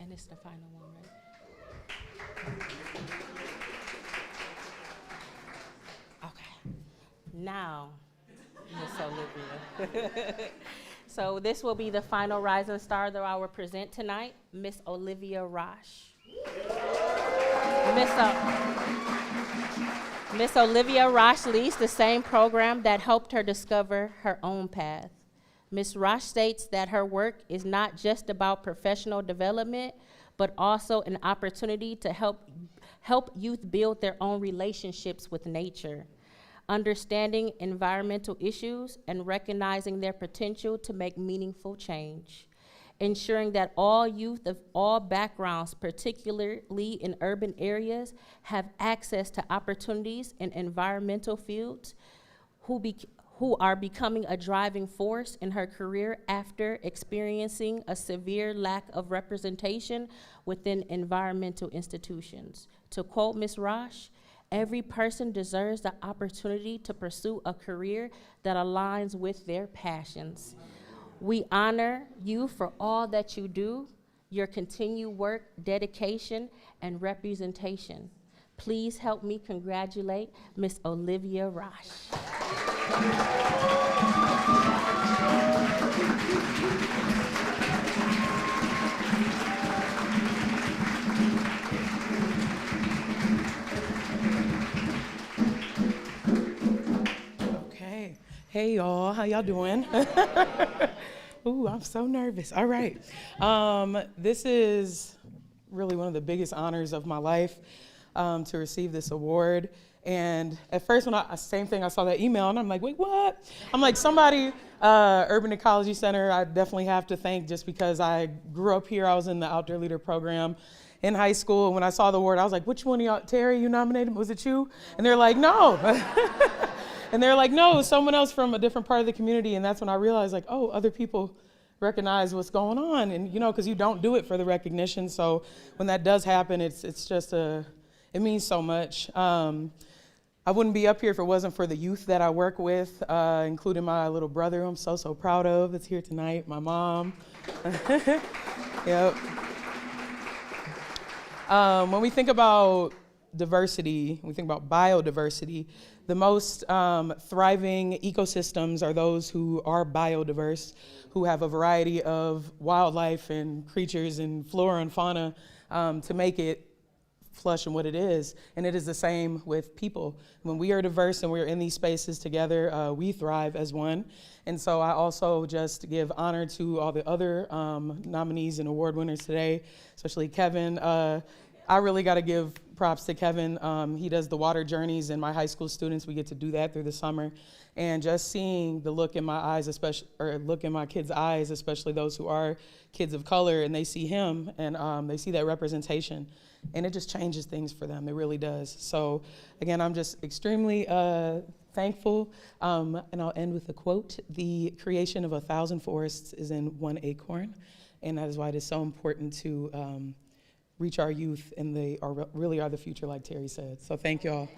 And it's the final one, right? Okay. Now, Miss Olivia. So this will be the final rising star that I will present tonight, Miss Olivia Rosh. Miss Olivia Rosh leads the same program that helped her discover her own path. Ms. Rosh states that her work is not just about professional development, but also an opportunity to help youth build their own relationships with nature, understanding environmental issues and recognizing their potential to make meaningful change, ensuring that all youth of all backgrounds, particularly in urban areas, have access to opportunities in environmental fields, who are becoming a driving force in her career after experiencing a severe lack of representation within environmental institutions. To quote Ms. Rosh, every person deserves the opportunity to pursue a career that aligns with their passions. We honor you for all that you do, your continued work, dedication, and representation. Please help me congratulate Ms. Olivia Rosh. Okay. Hey y'all, how y'all doing? Ooh, I'm so nervous. All right. This is really one of the biggest honors of my life, to receive this award. And at first, same thing, I saw that email, and I'm like, wait, what? I'm like, somebody, Urban Ecology Center, I definitely have to thank, just because I grew up here. I was in the Outdoor Leader program in high school. And when I saw the award, I was like, which one of y'all, Terry, you nominated? Was it you? And they're like, no. And they're like, no, someone else from a different part of the community. And that's when I realized, like, oh, other people recognize what's going on. And, because you don't do it for the recognition. So when that does happen, it's just it means so much. I wouldn't be up here if it wasn't for the youth that I work with, including my little brother, who I'm so proud of, that's here tonight, my mom. Yep. When we think about diversity, we think about biodiversity, the most thriving ecosystems are those who are biodiverse, who have a variety of wildlife and creatures and flora and fauna to make it flush and what it is. And it is the same with people. When we are diverse and we're in these spaces together, we thrive as one. And so I also just give honor to all the other nominees and award winners today, especially Kevin. I really got to give props to Kevin. He does the water journeys, and my high school students, we get to do that through the summer. And just seeing the look in my eyes, especially, or look in my kids' eyes, especially those who are kids of color, and they see him, and they see that representation, and it just changes things for them. It really does. So again, I'm just extremely thankful, and I'll end with a quote. The creation of 1,000 forests is in one acorn, and that is why it is so important to reach our youth, and they really are the future, like Terry said. So thank y'all.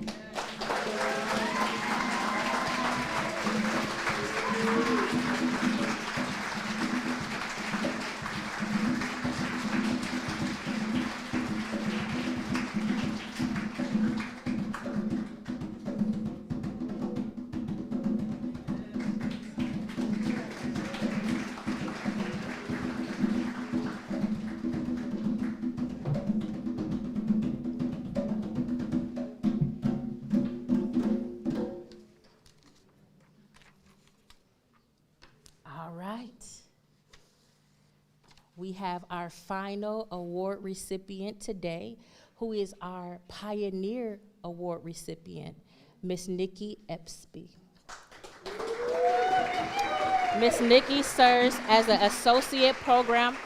All right. We have our final award recipient today, who is our Pioneer Award recipient, Miss Nikki Epsby. Miss Nikki serves as the Associate Program.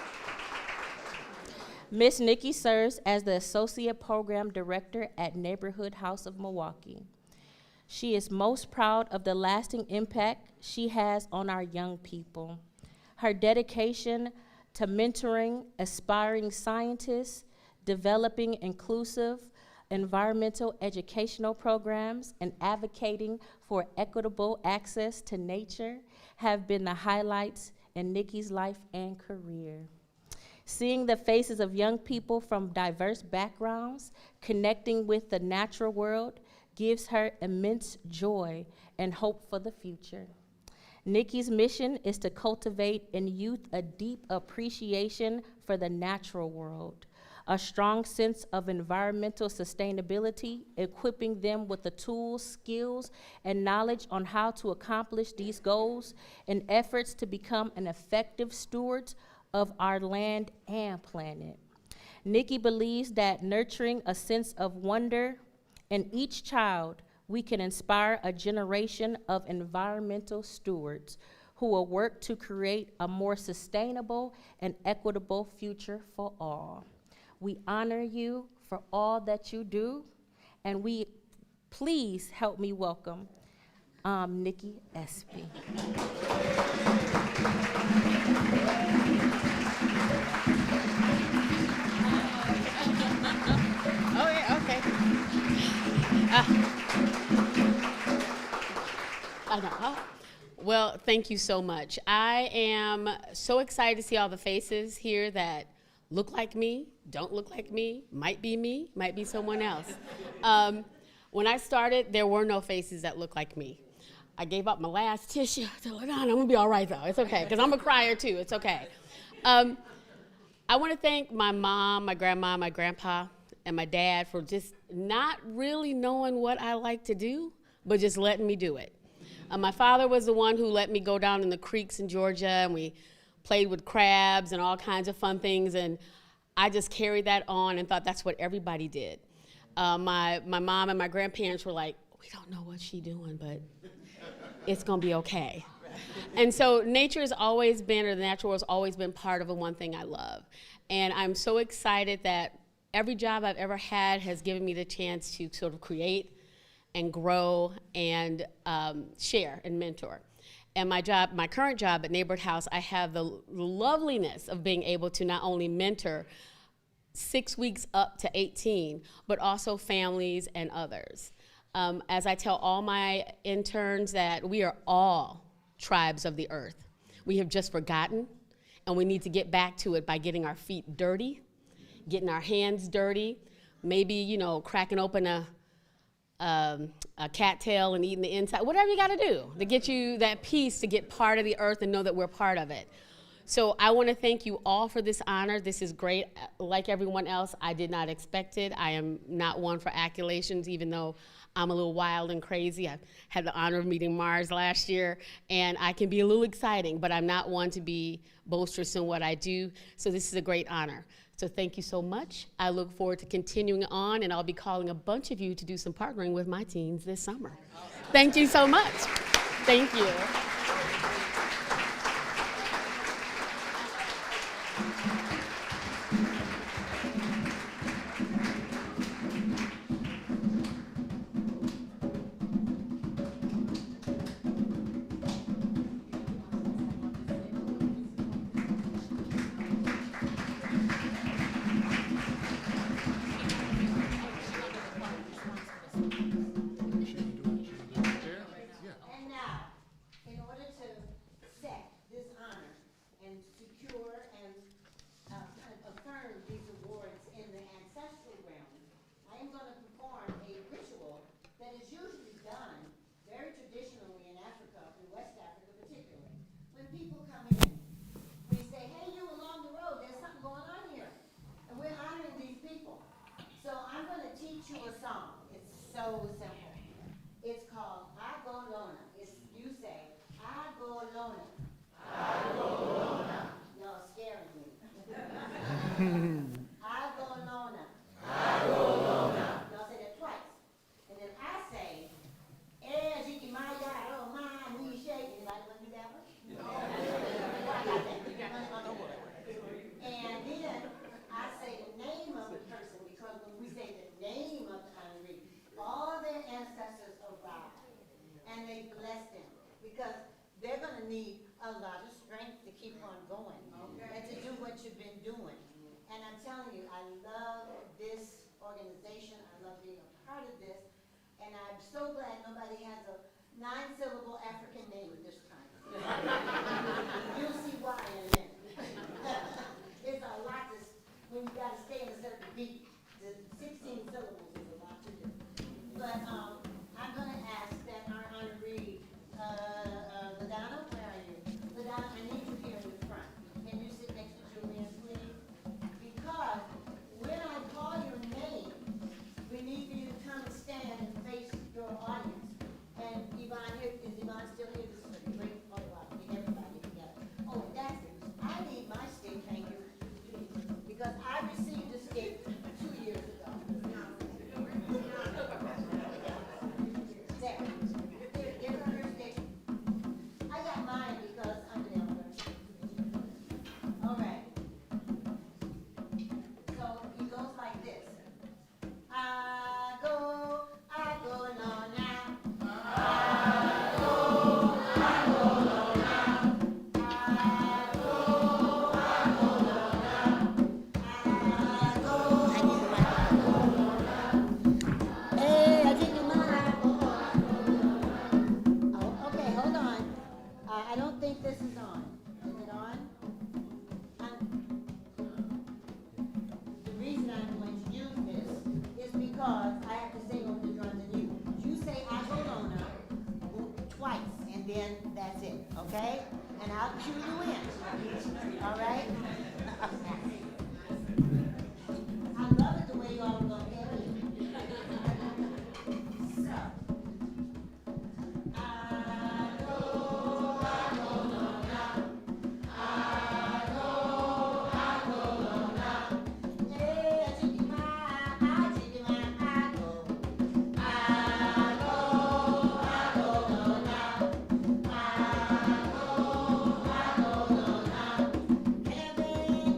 Miss Nikki serves as the Associate Program Director at Neighborhood House of Milwaukee. She is most proud of the lasting impact she has on our young people. Her dedication to mentoring aspiring scientists, developing inclusive environmental educational programs, and advocating for equitable access to nature have been the highlights in Nikki's life and career. Seeing the faces of young people from diverse backgrounds connecting with the natural world gives her immense joy and hope for the future. Nikki's mission is to cultivate in youth a deep appreciation for the natural world, a strong sense of environmental sustainability, equipping them with the tools, skills, and knowledge on how to accomplish these goals in efforts to become an effective steward of our land and planet. Nikki believes that nurturing a sense of wonder in each child, we can inspire a generation of environmental stewards who will work to create a more sustainable and equitable future for all. We honor you for all that you do, and please help me welcome Nikki Epsby. Oh, yeah, okay. I know. Well, thank you so much. I am so excited to see all the faces here that look like me, don't look like me, might be someone else. When I started, there were no faces that looked like me. I gave up my last tissue. I said, I'm gonna be all right though. It's okay, because I'm a crier too. It's okay. I want to thank my mom, my grandma, my grandpa, and my dad for just not really knowing what I like to do, but just letting me do it. My father was the one who let me go down in the creeks in Georgia, and we played with crabs and all kinds of fun things, and I just carried that on and thought that's what everybody did. My mom and my grandparents were like, we don't know what she's doing, but it's gonna be okay. And so nature has always been, or the natural world has always been part of the one thing I love. And I'm so excited that every job I've ever had has given me the chance to sort of create and grow and share and mentor. And my current job at Neighborhood House, I have the loveliness of being able to not only mentor 6 weeks up to 18, but also families and others. As I tell all my interns that we are all tribes of the earth. We have just forgotten, and we need to get back to it by getting our feet dirty, getting our hands dirty, maybe, cracking open a cattail and eating the inside, whatever you gotta do to get you that piece to get part of the earth and know that we're part of it. So I want to thank you all for this honor. This is great. Like everyone else, I did not expect it. I am not one for accolations, even though I'm a little wild and crazy. I had the honor of meeting Mars last year, and I can be a little exciting, but I'm not one to be boisterous in what I do. So this is a great honor. So thank you so much. I look forward to continuing on, and I'll be calling a bunch of you to do some partnering with my teens this summer. Thank you so much. Thank you. And now, in order to set this honor and secure and kind of affirm these awards in the ancestral realm, I am going to perform a ritual that is usually done very traditionally in Africa, in West Africa particularly. When people come in, we say, hey, you along the road, there's something going on here. And we're honoring these people. So I'm going to teach you a song. It's so simple. It's called I Go Lona. You say, I go Lona. I go Lona. Y'all scaring me. I go Lona. I go Lona. Y'all say that twice. And then I say, eh, Jiki Maya, oh my, we shake. Anybody want to do that one? And then I say the name of the person, because when we say the name of the honoree, all their ancestors arrive and they bless them, because they're going to need a lot of strength to keep on going and to do what you've been doing. And I'm telling you, I love this organization. I love being a part of this. And I'm so glad nobody has a 9-syllable African name this time. You'll see why in a minute. It's a lot to, when you got to stay in a certain beat. The 16 syllables is a lot to do. But I'm going to ask that our honoree, Ladonna, where are you? Ladonna, I need you here in the front. Can you sit next to Julian, please? Because when I call your name, we need for you to come and stand and face your audience. And Yvonne, is Yvonne still here? This is a great photo op. Get everybody together. Oh, and that's it. I need my stick, thank you. Because I received a stick 2 years ago. There. Give her her stick. I got mine because I'm an elder. All right. So it goes like this. I go no now. I go no now. I go no now. I need the microphone. Hey, I think you might. Oh, okay, hold on. I don't think this is on. Is it on? The reason I'm going to use this is because I have to sing over the drums and you say I go Lona twice and then that's it, okay? And I'll cue you in. All right? I love it the way you all are going to get it. So. Every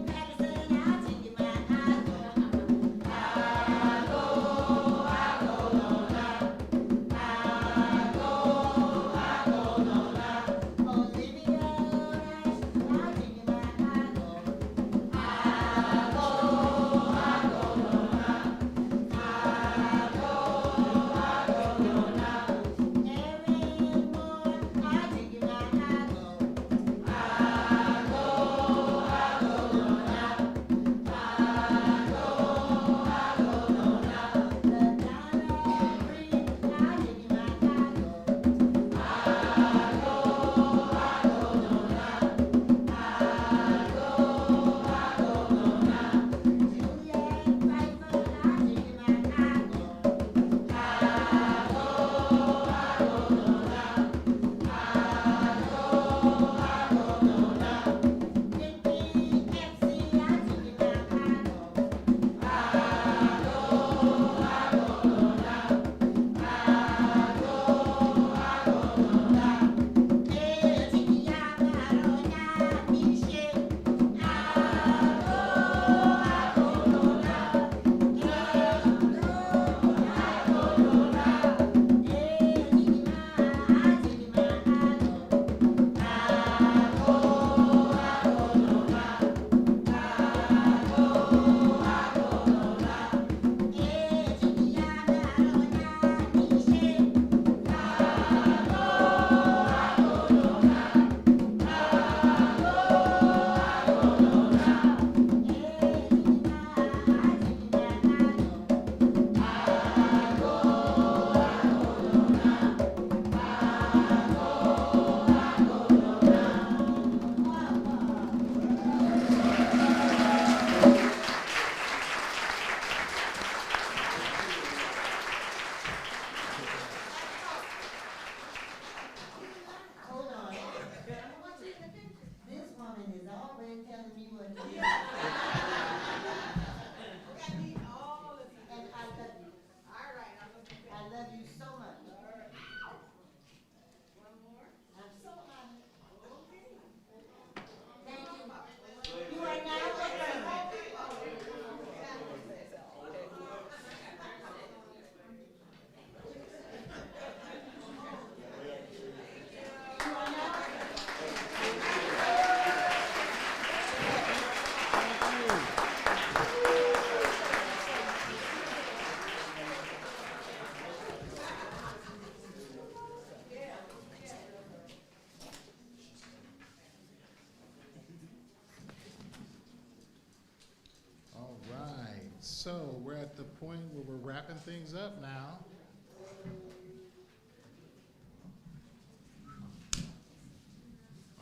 All right, so we're at the point where we're wrapping things up now.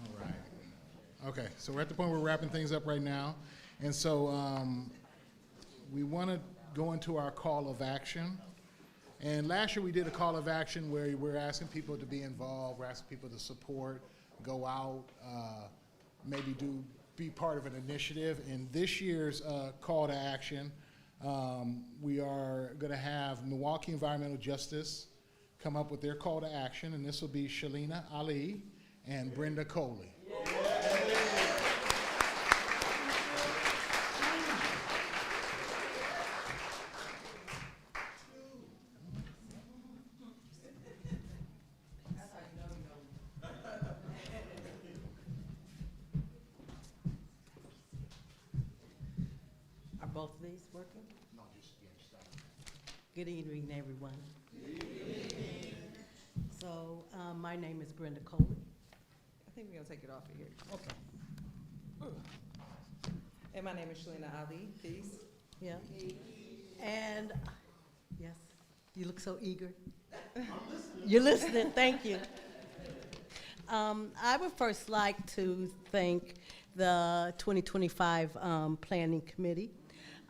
All right. Okay, so we're at the point where we're wrapping things up right now. And so we want to go into our call of action. And last year we did a call of action where we're asking people to be involved, we're asking people to support, go out, maybe be part of an initiative. In this year's call to action, we are going to have Milwaukee Environmental Justice come up with their call to action, and this will be Shalina Ali and Brenda Coley. Are both of these working? No, just stop. Good evening, everyone. Good evening. So, my name is Brenda Coley. I think we're gonna take it off of here. Okay. And my name is Shalina Ali. Peace. Yeah. And, yes, you look so eager. You're listening, thank you. I would first like to thank the 2025 Planning Committee.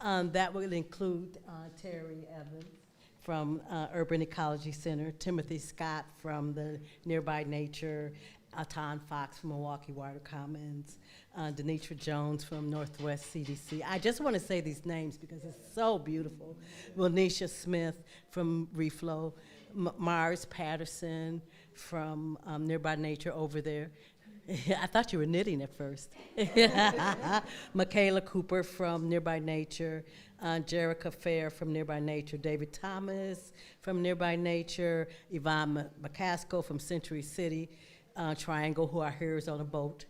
That will include Terry Evans from Urban Ecology Center, Timothy Scott from the Nearby Nature, Ton Fox from Milwaukee Water Commons, Denitra Jones from Northwest CDC. I just want to say these names because it's so beautiful. Wilnisha Smith from Reflow, Mars Patterson from Nearby Nature over there. I thought you were knitting at first. Michaela Cooper from Nearby Nature, Jerica Fair from Nearby Nature, David Thomas from Nearby Nature, Yvonne McCaskill from Century City, Triangle, who are heroes on a boat,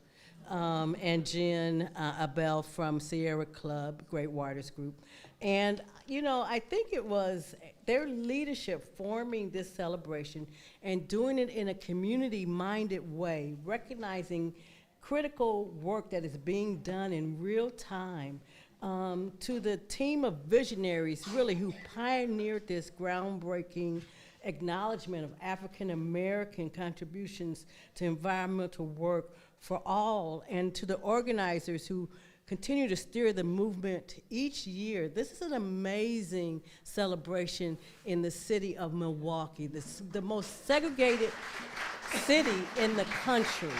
and Jen Abel from Sierra Club, Great Waters Group. And, you know, I think it was their leadership forming this celebration and doing it in a community-minded way, recognizing critical work that is being done in real time, to the team of visionaries, really, who pioneered this groundbreaking acknowledgement of African American contributions to environmental work for all, and to the organizers who continue to steer the movement each year. This is an amazing celebration in the city of Milwaukee, the most segregated city in the country.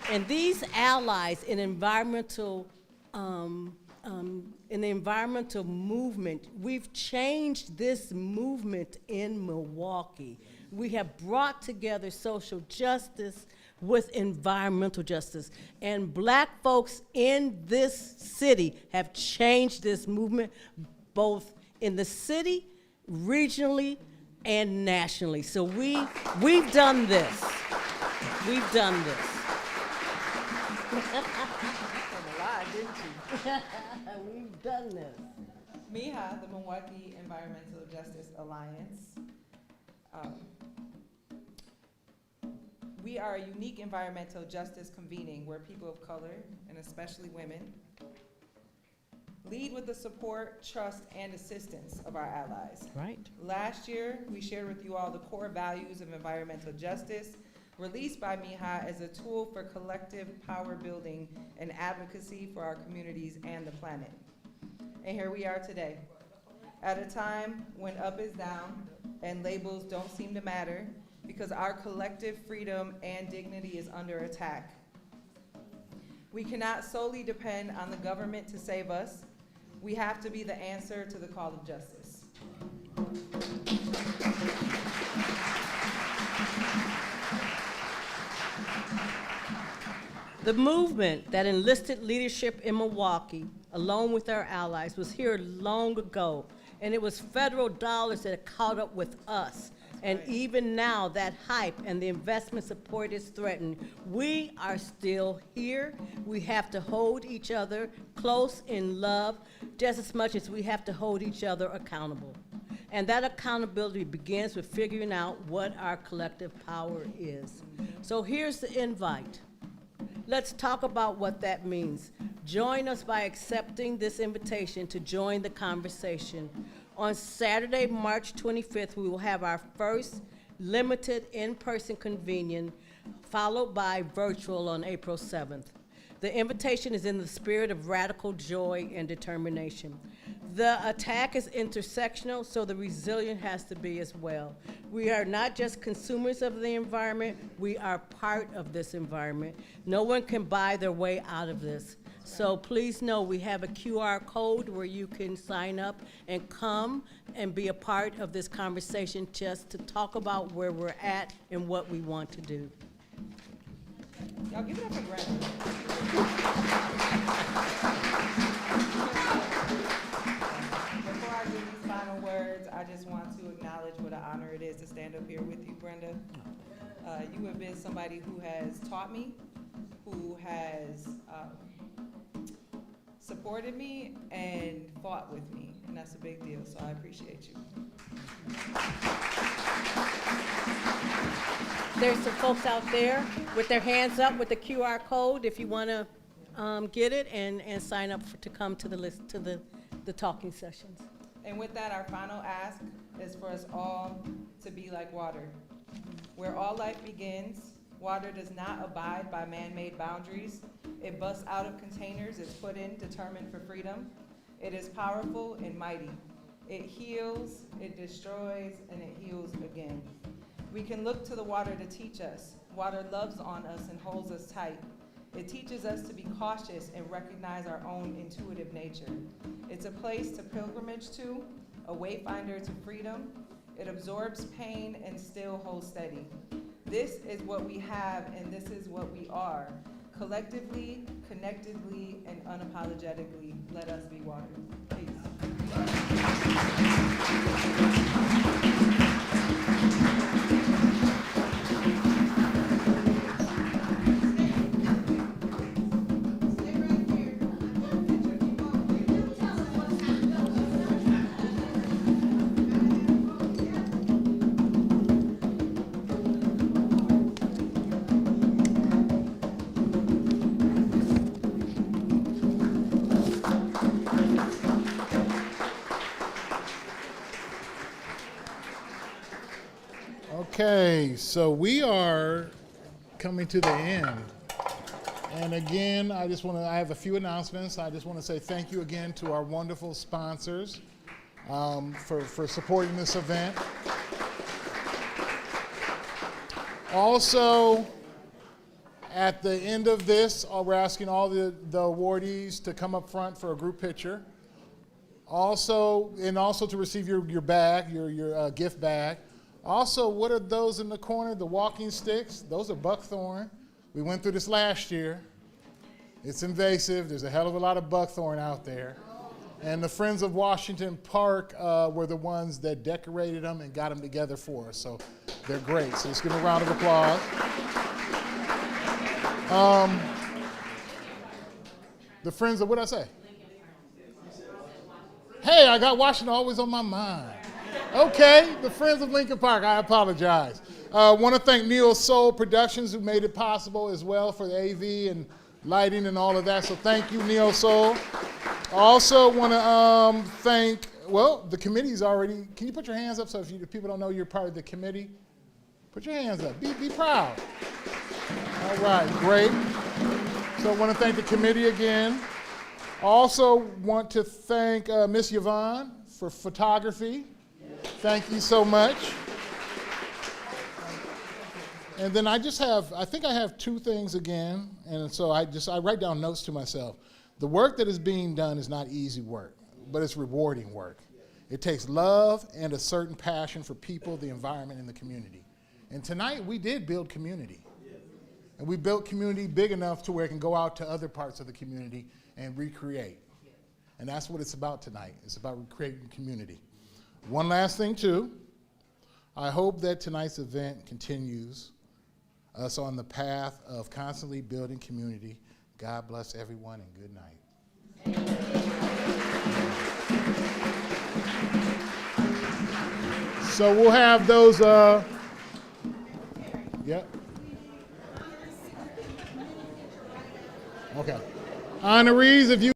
And these allies in environmental in the environmental movement, we've changed this movement in Milwaukee. We have brought together social justice with environmental justice. And Black folks in this city have changed this movement, both in the city, regionally, and nationally. So we've done this. We've done this. We've done this. MIHA, the Milwaukee Environmental Justice Alliance. We are a unique environmental justice convening where people of color, and especially women, lead with the support, trust, and assistance of our allies. Right. Last year, we shared with you all the core values of environmental justice released by MIHA as a tool for collective power building and advocacy for our communities and the planet. And here we are today, at a time when up is down and labels don't seem to matter, because our collective freedom and dignity is under attack. We cannot solely depend on the government to save us. We have to be the answer to the call of justice. The movement that enlisted leadership in Milwaukee, along with our allies, was here long ago, and it was federal dollars that caught up with us. And even now, that hype and the investment support is threatened. We are still here. We have to hold each other close in love, just as much as we have to hold each other accountable. And that accountability begins with figuring out what our collective power is. So here's the invite. Let's talk about what that means. Join us by accepting this invitation to join the conversation. On Saturday, March 25th, we will have our first limited in-person convening, followed by virtual on April 7th. The invitation is in the spirit of radical joy and determination. The attack is intersectional, so the resilient has to be as well. We are not just consumers of the environment, we are part of this environment. No one can buy their way out of this. So please know we have a QR code where you can sign up and come and be a part of this conversation, just to talk about where we're at and what we want to do. Y'all give it up for Brenda. Before I give these final words, I just want to acknowledge what an honor it is to stand up here with you, Brenda. You have been somebody who has taught me, who has supported me and fought with me, and that's a big deal, so I appreciate you. There's some folks out there with their hands up with the QR code if you want to get it and sign up to come to the list, to the talking sessions. And with that, our final ask is for us all to be like water. Where all life begins, water does not abide by man-made boundaries. It busts out of containers it's put in, determined for freedom. It is powerful and mighty. It heals, it destroys, and it heals again. We can look to the water to teach us. Water loves on us and holds us tight. It teaches us to be cautious and recognize our own intuitive nature. It's a place to pilgrimage to, a wayfinder to freedom. It absorbs pain and still holds steady. This is what we have, and this is what we are. Collectively, connectedly, and unapologetically, let us be water. Peace. Okay, so we are coming to the end. And again, I have a few announcements. I just want to say thank you again to our wonderful sponsors for supporting this event. Also, at the end of this, we're asking all the awardees to come up front for a group picture. Also to receive your bag, your gift bag. Also, what are those in the corner, the walking sticks? Those are buckthorn. We went through this last year. It's invasive. There's a hell of a lot of buckthorn out there. And the Friends of Washington Park were the ones that decorated them and got them together for us. So they're great. So let's give them a round of applause. The Friends of, what did I say? Hey, I got Washington always on my mind. Okay, the Friends of Lincoln Park, I apologize. Want to thank Neo Soul Productions, who made it possible as well for the AV and lighting and all of that, so thank you, Neo Soul. Also want to thank, well, the committee's already, can you put your hands up so if people don't know you're part of the committee? Put your hands up, be proud. All right, great. So I want to thank the committee again. Also want to thank Miss Yvonne for photography. Thank you so much. And then I think I have two things again, and so I write down notes to myself. The work that is being done is not easy work, but it's rewarding work. It takes love and a certain passion for people, the environment, and the community. And tonight we did build community. And we built community big enough to where it can go out to other parts of the community and recreate. And that's what it's about tonight. It's about recreating community. One last thing too. I hope that tonight's event continues us on the path of constantly building community. God bless everyone and good night. So we'll have those, yep. Okay. Honorees, if you